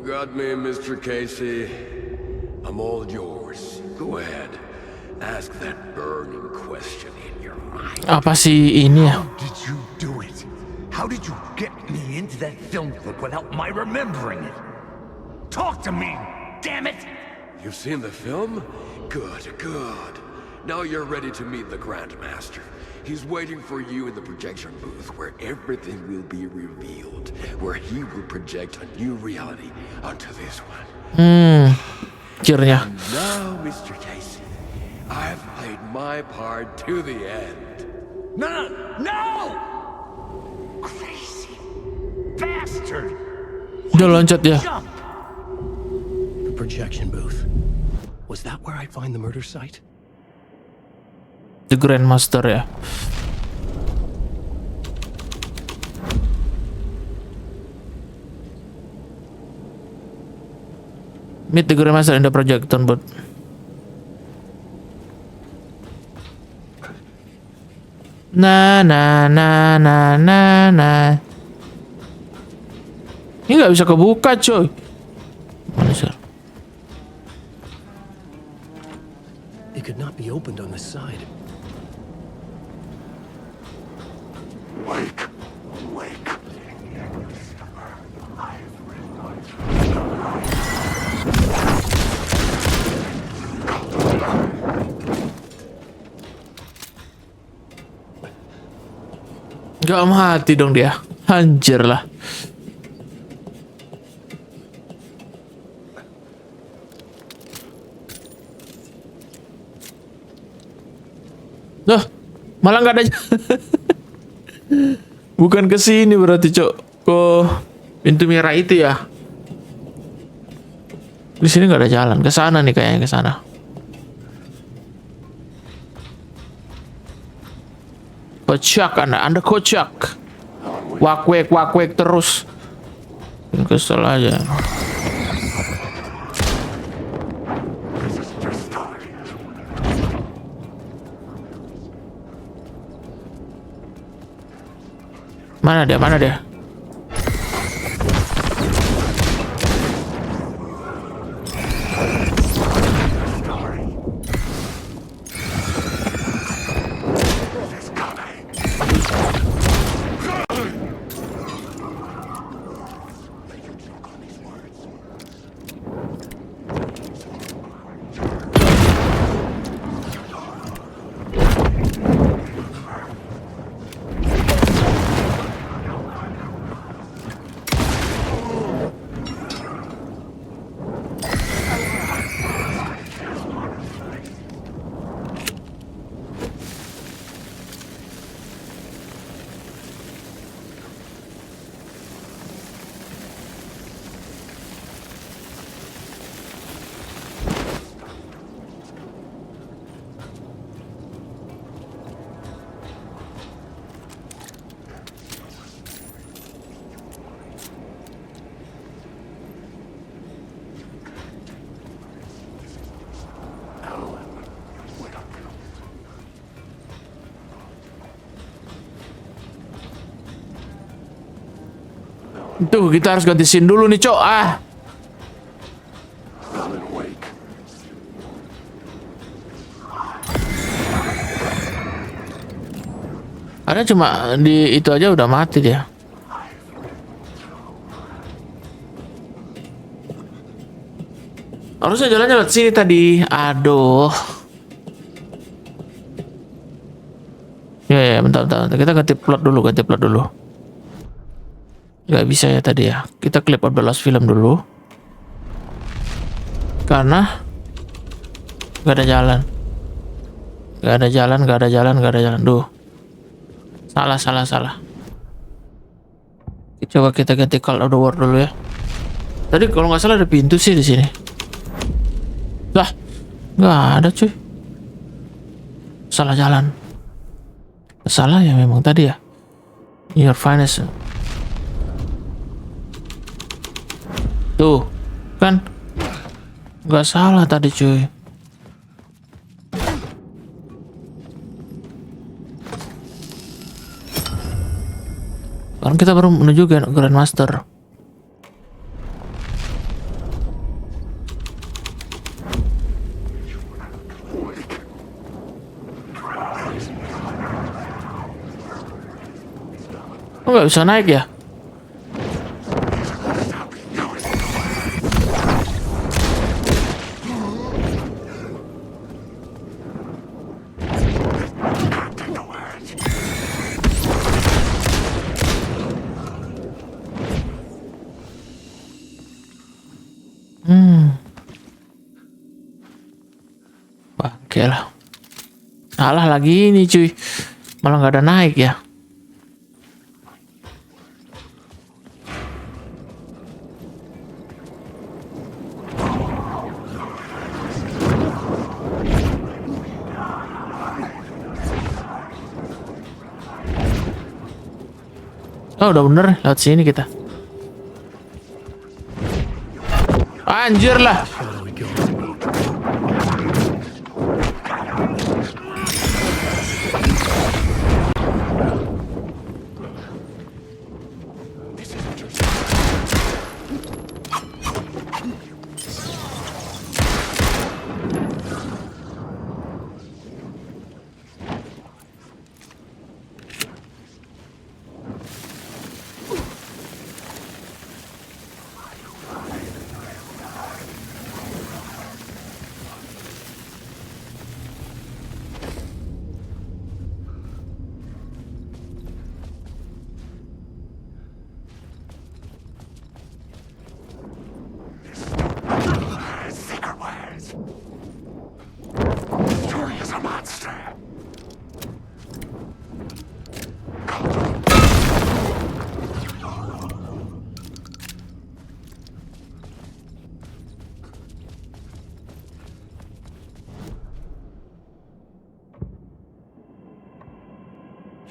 Got me, Mr. Casey. I'm all yours. Go ahead. Ask that burning question in your mind. Apa sih ini ya? How did you do it? How did you get me into that film clip without my remembering it? Talk to me, damn it! You've seen the film? Good, good. Now you're ready to meet the Grandmaster. He's waiting for you in the projection booth where everything will be revealed, where he will project a new reality onto this one. Akhirnya. Now, Mr. Casey, I've played my part to the end. No! Crazy bastard! Udah loncat ya. The projection booth. Was that where I'd find the murder site? The Grandmaster ya. Meet the Grandmaster in the projection booth. Nah. Ini nggak bisa kebuka, coy. Mana sih? It could not be opened on this side. Wake. Gak mati dong dia. Anjir lah. Loh, Malah nggak ada. Bukan ke sini berarti, Cok. Ke pintu merah itu ya. Di sini nggak ada jalan. Ke sana nih kayaknya, ke sana. Kocak Anda kocak. Wakwek terus. Kesel aja. Mana dia? Tuh, kita harus ganti scene dulu nih, Cok. Ada cuma di itu aja udah mati dia. Harusnya jalannya lewat sini tadi. Aduh. Ya, bentar. Kita ganti plot dulu. Gak bisa ya tadi ya. Kita klip of the last film dulu. Karena gak ada jalan. Duh. Salah. Coba kita ganti Call of the World dulu ya. Tadi kalau nggak salah ada pintu sih di sini. Lah, nggak ada cuy. Salah jalan. Salah ya memang tadi ya. Your finest. Tuh, kan nggak salah tadi cuy. Sekarang kita baru menuju Grandmaster. Oh, nggak bisa naik ya? Bangke lah. Salah lagi ini cuy. Malah nggak ada naik ya. Oh, udah bener lewat sini kita. Anjir lah.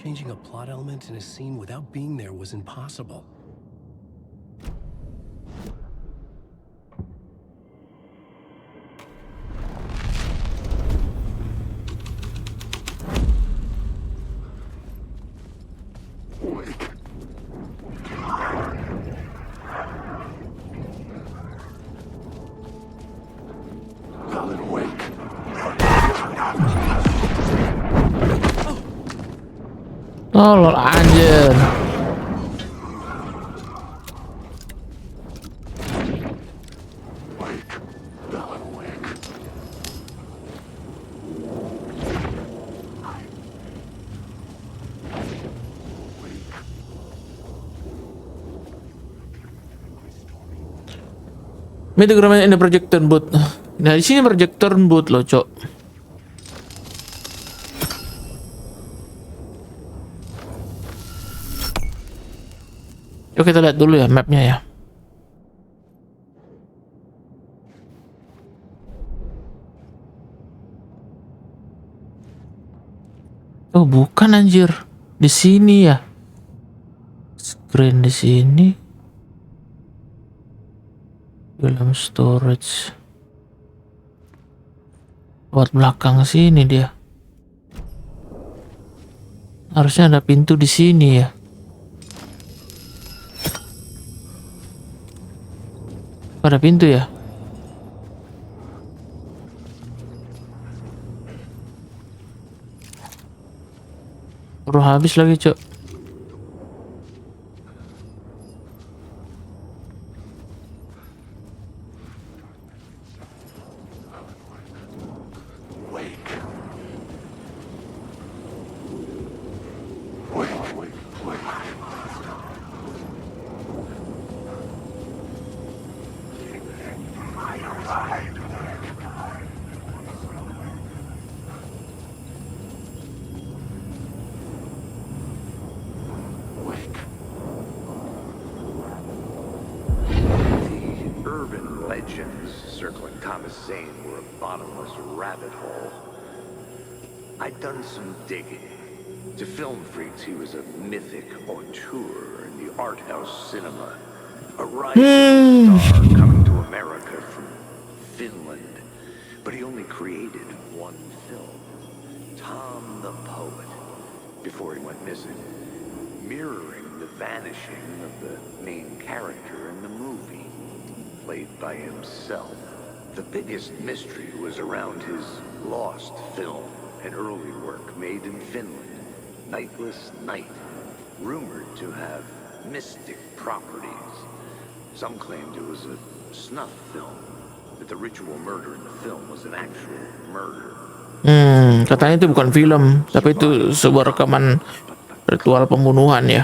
changing a plot element in a scene without being there was impossible. Oh lol, anjir. Meet the government in the projector booth. Nah di sini projector booth loh, cok. Yuk kita lihat dulu ya mapnya ya. Oh bukan anjir, di sini ya. Screen di sini. Film storage. Buat belakang sini dia. Harusnya ada pintu di sini ya. Ada pintu ya? Udah habis lagi, cok. Legends circling Thomas Zane were a bottomless rabbit hole. I'd done some digging. To film freaks, he was a mythic auteur in the art house cinema. A rising star coming to America from Finland. But he only created one film, Tom the Poet, before he went missing, mirroring the vanishing of the main character in the movie. Played by himself. The biggest mystery was around his lost film, an early work made in Finland, Nightless Night, rumored to have mystic properties. Some claimed it was a snuff film, that the ritual murder in the film was an actual murder. Katanya itu bukan film, tapi itu sebuah rekaman ritual pembunuhan ya.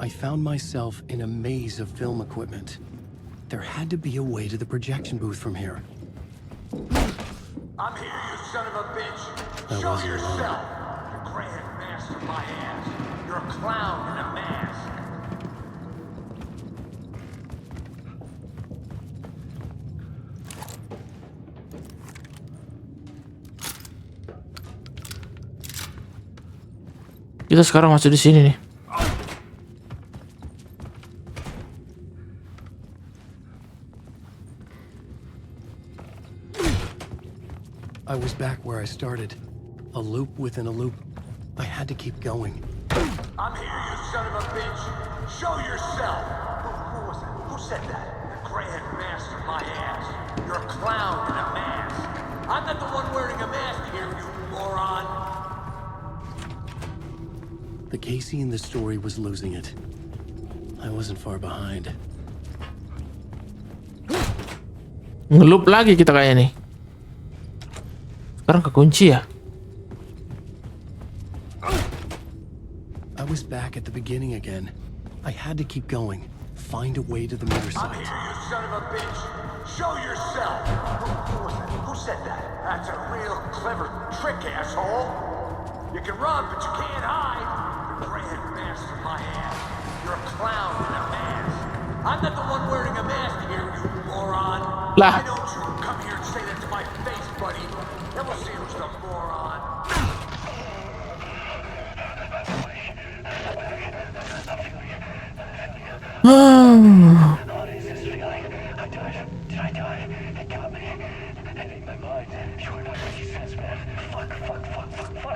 I found myself in a maze of film equipment. There had to be a way to the projection booth from here. I'm here, you son of a bitch. I Show wasn't yourself. alone. You're gray-headed master my ass. You're a clown in a mask. Kita sekarang masih di sini nih. I was back where I started. A loop within a loop. I had to keep going. I'm here, you son of a bitch. Show yourself. Who was it? Who said that? The gray-headed master my ass. You're a clown in a mask. I'm not the one wearing a mask here, you moron. The Casey in the story was losing it. I wasn't far behind. Ngelup lagi kita kayak nih. Sekarang kekunci ya. I was back at the beginning again. I had to keep going. Find a way to the mirror I'm site. here, you son of a bitch. Show yourself. Who was that? Who said that? That's a real clever trick, asshole. You can run, but you can't hide. Your grand master, my ass. You're a clown in a mask. I'm not the one wearing a mask here, you moron. Lah. Why don't you come here and say that to my face, buddy? Then we'll see who's the moron.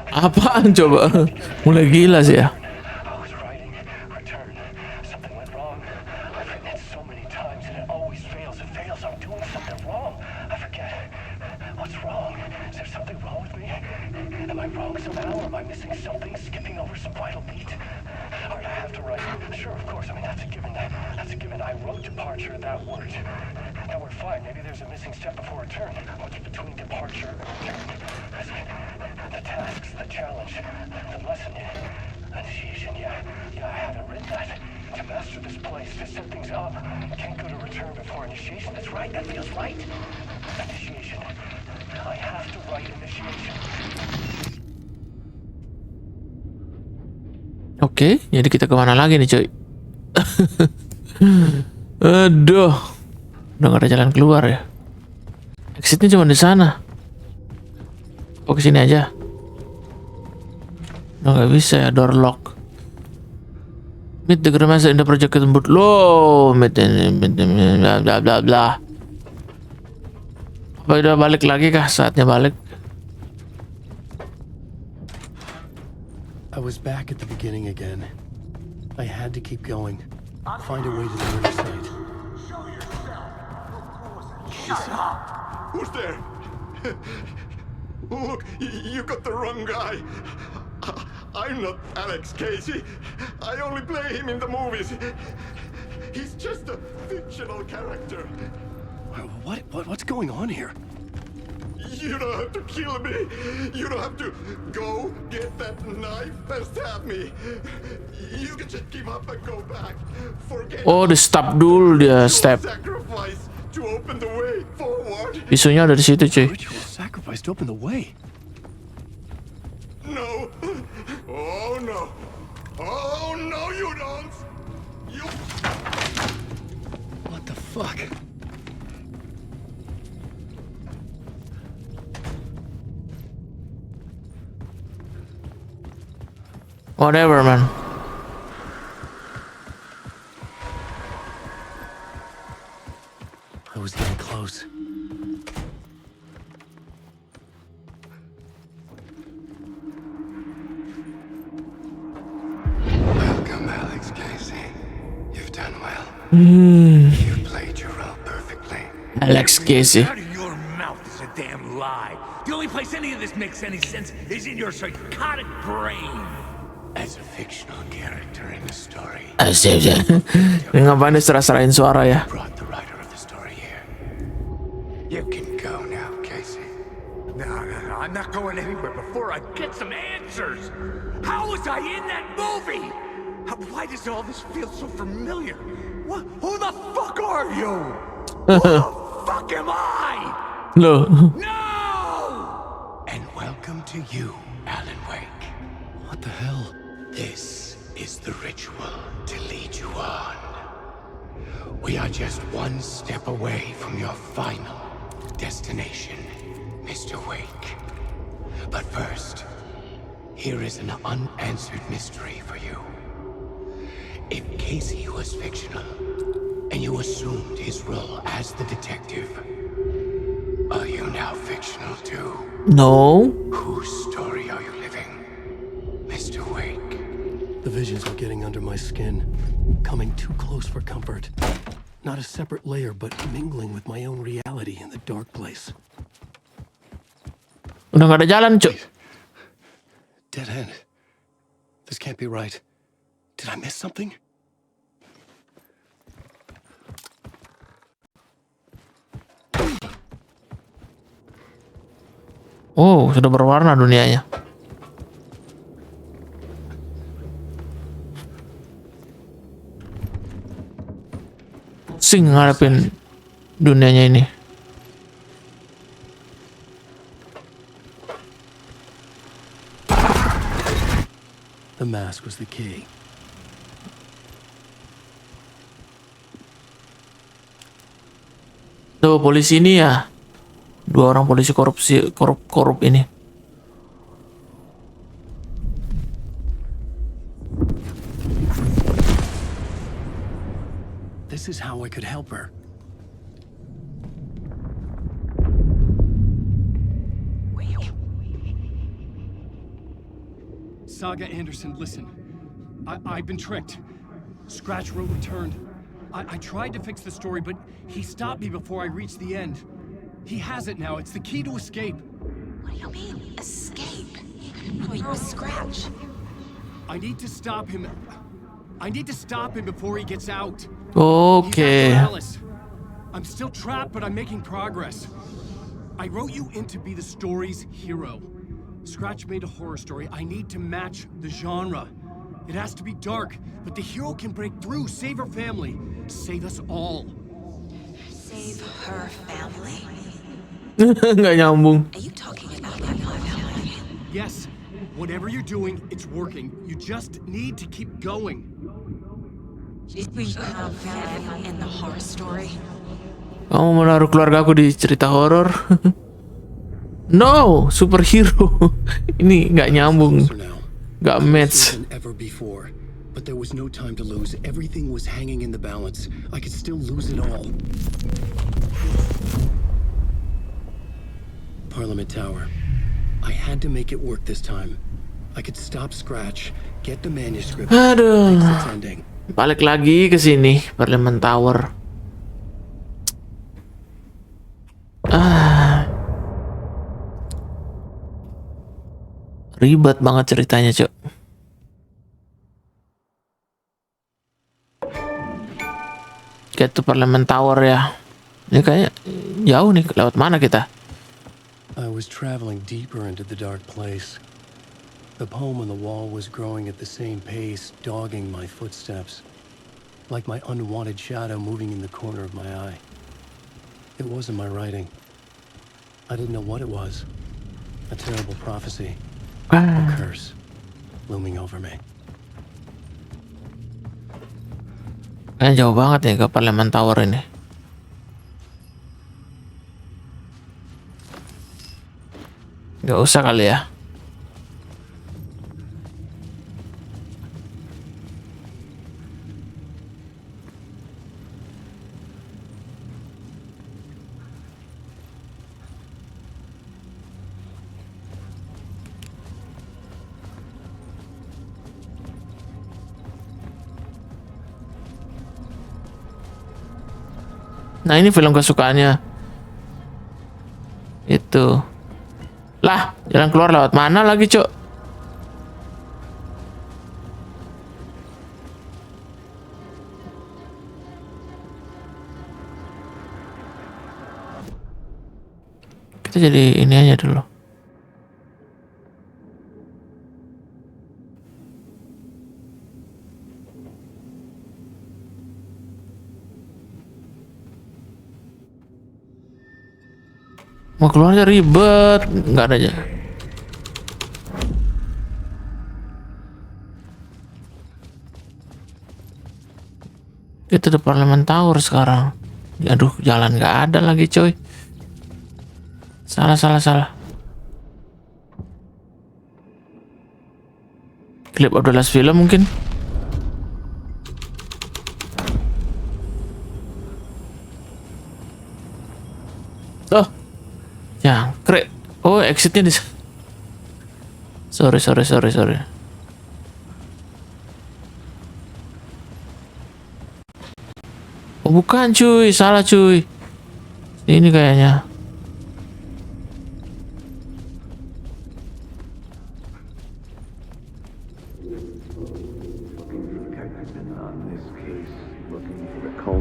Apaan coba? Mulai gila sih ya. Oke, jadi kita kemana lagi nih cuy? Aduh, udah gak ada jalan keluar ya. Exitnya cuma di sana. Oh, kesini aja. Udah nggak bisa ya, door lock. Meet the grandmaster in the project boot. Loh, meet bla bla bla bla. Apa udah balik lagi kah? Saatnya balik. I was back at the beginning again. I had to keep going. Find a way to the mirror site. Show yourself. Who was that? Shut up. Who's there? Look, you got the wrong guy. I'm not Alex Casey. I only play him in the movies. He's just a fictional character. What's going on here? You don't have to kill me. You don't have to go get that knife and stab me. You can just give up and go back. Forget. Oh, di stop dulu dia step. Sacrifice to open the way forward. Isunya ada di situ cuy. Ritual sacrifice to open the way. No. Oh no. Oh no, you don't. You. What the fuck? Whatever, man. I was getting close. Welcome, Alex Casey. You've done well. You played your role perfectly. Alex Casey. Out of your mouth is a damn lie. The only place any of this makes any sense is in your psychotic brain. As a fictional character in a story. Asik ya. Ngapain diserah-serahin suara ya? Brought the writer of the story here. You can go now, Casey. No, I'm not going anywhere before I get some answers. How was I in that movie? Why does all this feel so familiar? Who the fuck are you? Who the fuck am I? Loh. No! And welcome to you, Alan Wake. What the hell? This is the ritual to lead you on. We are just one step away from your final destination, Mr. Wake. But first, here is an unanswered mystery for you. If Casey was fictional, and you assumed his role as the detective, are you now fictional too? No. Whose story are you living, Mr. Wake? The visions are getting under my skin, coming too close for comfort. Not a separate layer, but mingling with my own reality in the dark place. Udah gak ada jalan cuy. Dead end. This can't be right. Did I miss something? Oh, sudah berwarna dunianya. Sing ngadepin dunianya ini. The mask was the key. Tuh polisi ini ya. Dua orang polisi korup ini. This is how I could help her. Saga Anderson, listen. I've been tricked. Scratch wrote returned. I tried to fix the story, but he stopped me before I reached the end. He has it now. It's the key to escape. What do you mean, escape? Wait, Scratch. I need to stop him. I need to stop him before he gets out. Okay. He's after Alice. I'm still trapped, but I'm making progress. I wrote you in to be the story's hero. Scratch made a horror story. I need to match the genre. It has to be dark, but the hero can break through, save her family, save us all. Save her family? Nggak nyambung. Are you talking about my family? Yes. Whatever you're doing, it's working. You just need to keep going. We have family in the horror story. Kamu menaruh keluarga aku di cerita horor? No, superhero. Ini nggak nyambung, nggak match. Ever before, but there was no time to lose. Everything was hanging in the balance. I could still lose it all. Parliament Tower. I had to make it work this time. I could stop Scratch, get the manuscript. Aduh, fix its ending. balik lagi ke sini, Parliament Tower. Ribet banget ceritanya, Cok. Get to Parliament Tower ya. Ini kayaknya jauh nih, lewat mana kita? I was traveling deeper into the dark place. The poem on the wall was growing at the same pace, dogging my footsteps, like my unwanted shadow moving in the corner of my eye. It wasn't my writing. I didn't know what it was. A terrible prophecy. A curse looming over me. Kayaknya jauh banget ya ke Parliament Tower ini. Gak usah kali ya. Nah ini film kesukaannya. Itu. Lah, jalan keluar lewat mana lagi, Cok? Kita jadi ini aja dulu. Mau keluarnya ribet, nggak ada aja. Itu di Parliament Tower sekarang. Aduh, jalan nggak ada lagi, coy. Salah. Clip of the last film mungkin. Oh. Jangkrik. Oh, exitnya di. Sorry. Oh, bukan cuy, salah cuy. Ini kayaknya.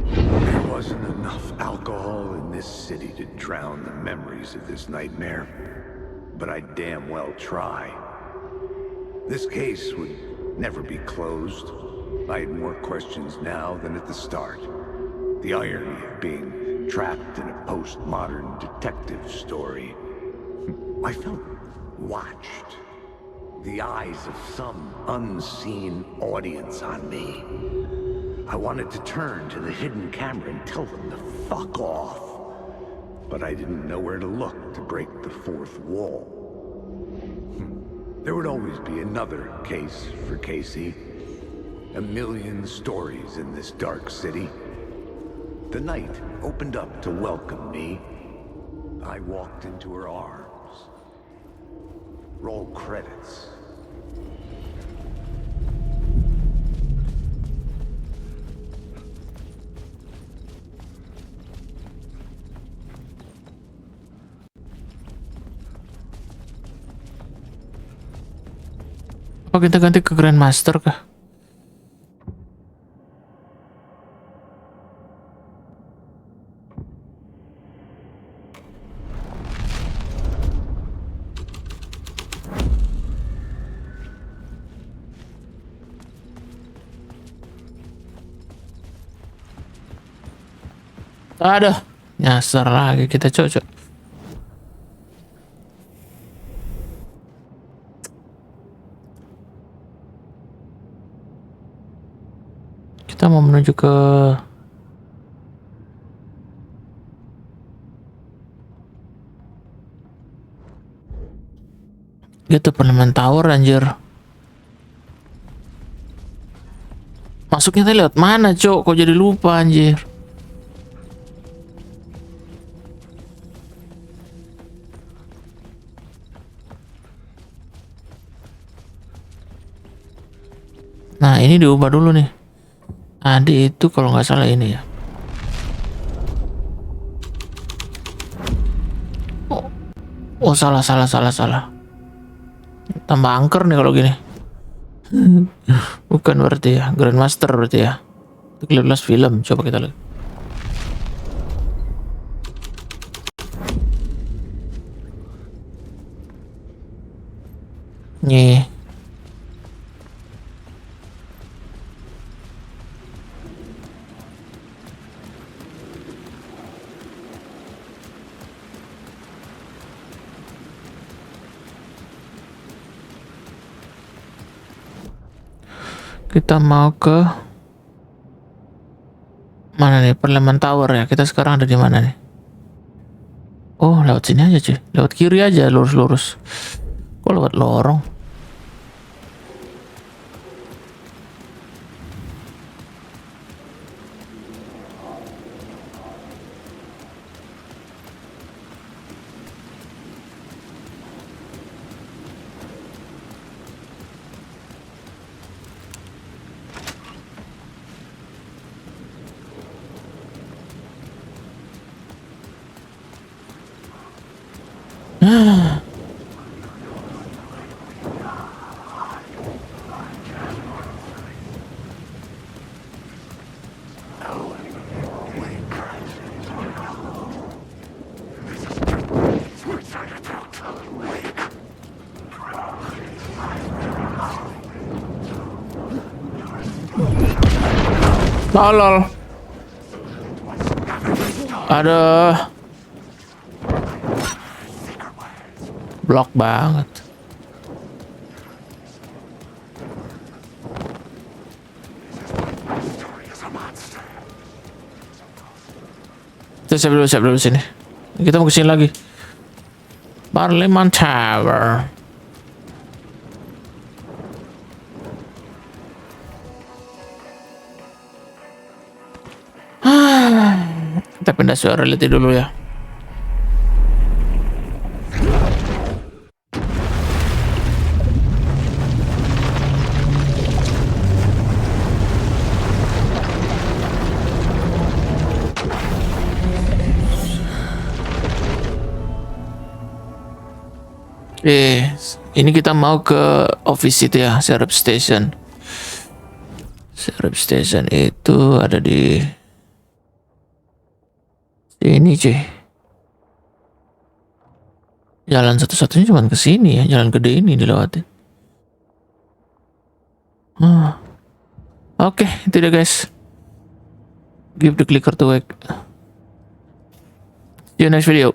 There wasn't enough alcohol in this city to drown the memories of this nightmare. but I'd damn well try. This case would never be closed. I had more questions now than at the start. The irony of being trapped in a postmodern detective story. I felt watched. The eyes of some unseen audience on me. I wanted to turn to the hidden camera and tell them to fuck off. But I didn't know where to look to break the fourth wall. There would always be another case for Casey. A million stories in this dark city. The night opened up to welcome me. I walked into her arms. Roll credits. Apa kita ganti ke Grandmaster kah? Aduh, nyasar lagi kita cocok. Kita mau menuju ke gitu Parlemen Tower anjir. Masuknya tadi lewat mana, Cok? Kok jadi lupa anjir. Nah, ini diubah dulu nih. Tadi itu kalau nggak salah ini ya. Oh, salah. Tambah angker nih kalau gini. Bukan berarti ya, Grandmaster berarti ya. Itu 15 film, coba kita lihat. Nih. Kita mau ke mana nih? Parlemen Tower ya. Kita sekarang ada di mana nih? Oh, lewat sini aja cuy. Lewat kiri aja, lurus-lurus. Kok lewat lorong? Tolol. Aduh. Blok banget. Siap dulu sini. Kita mau kesini lagi. Parlemen Tower. Kita pindah suara reality dulu ya. Ini kita mau ke office itu ya, Sheriff Station. Sheriff Station itu ada di sini cuy. Jalan satu-satunya cuma ke sini ya, jalan gede ini dilewati. Oke, itu dia guys. Give the clicker to work. See you next video.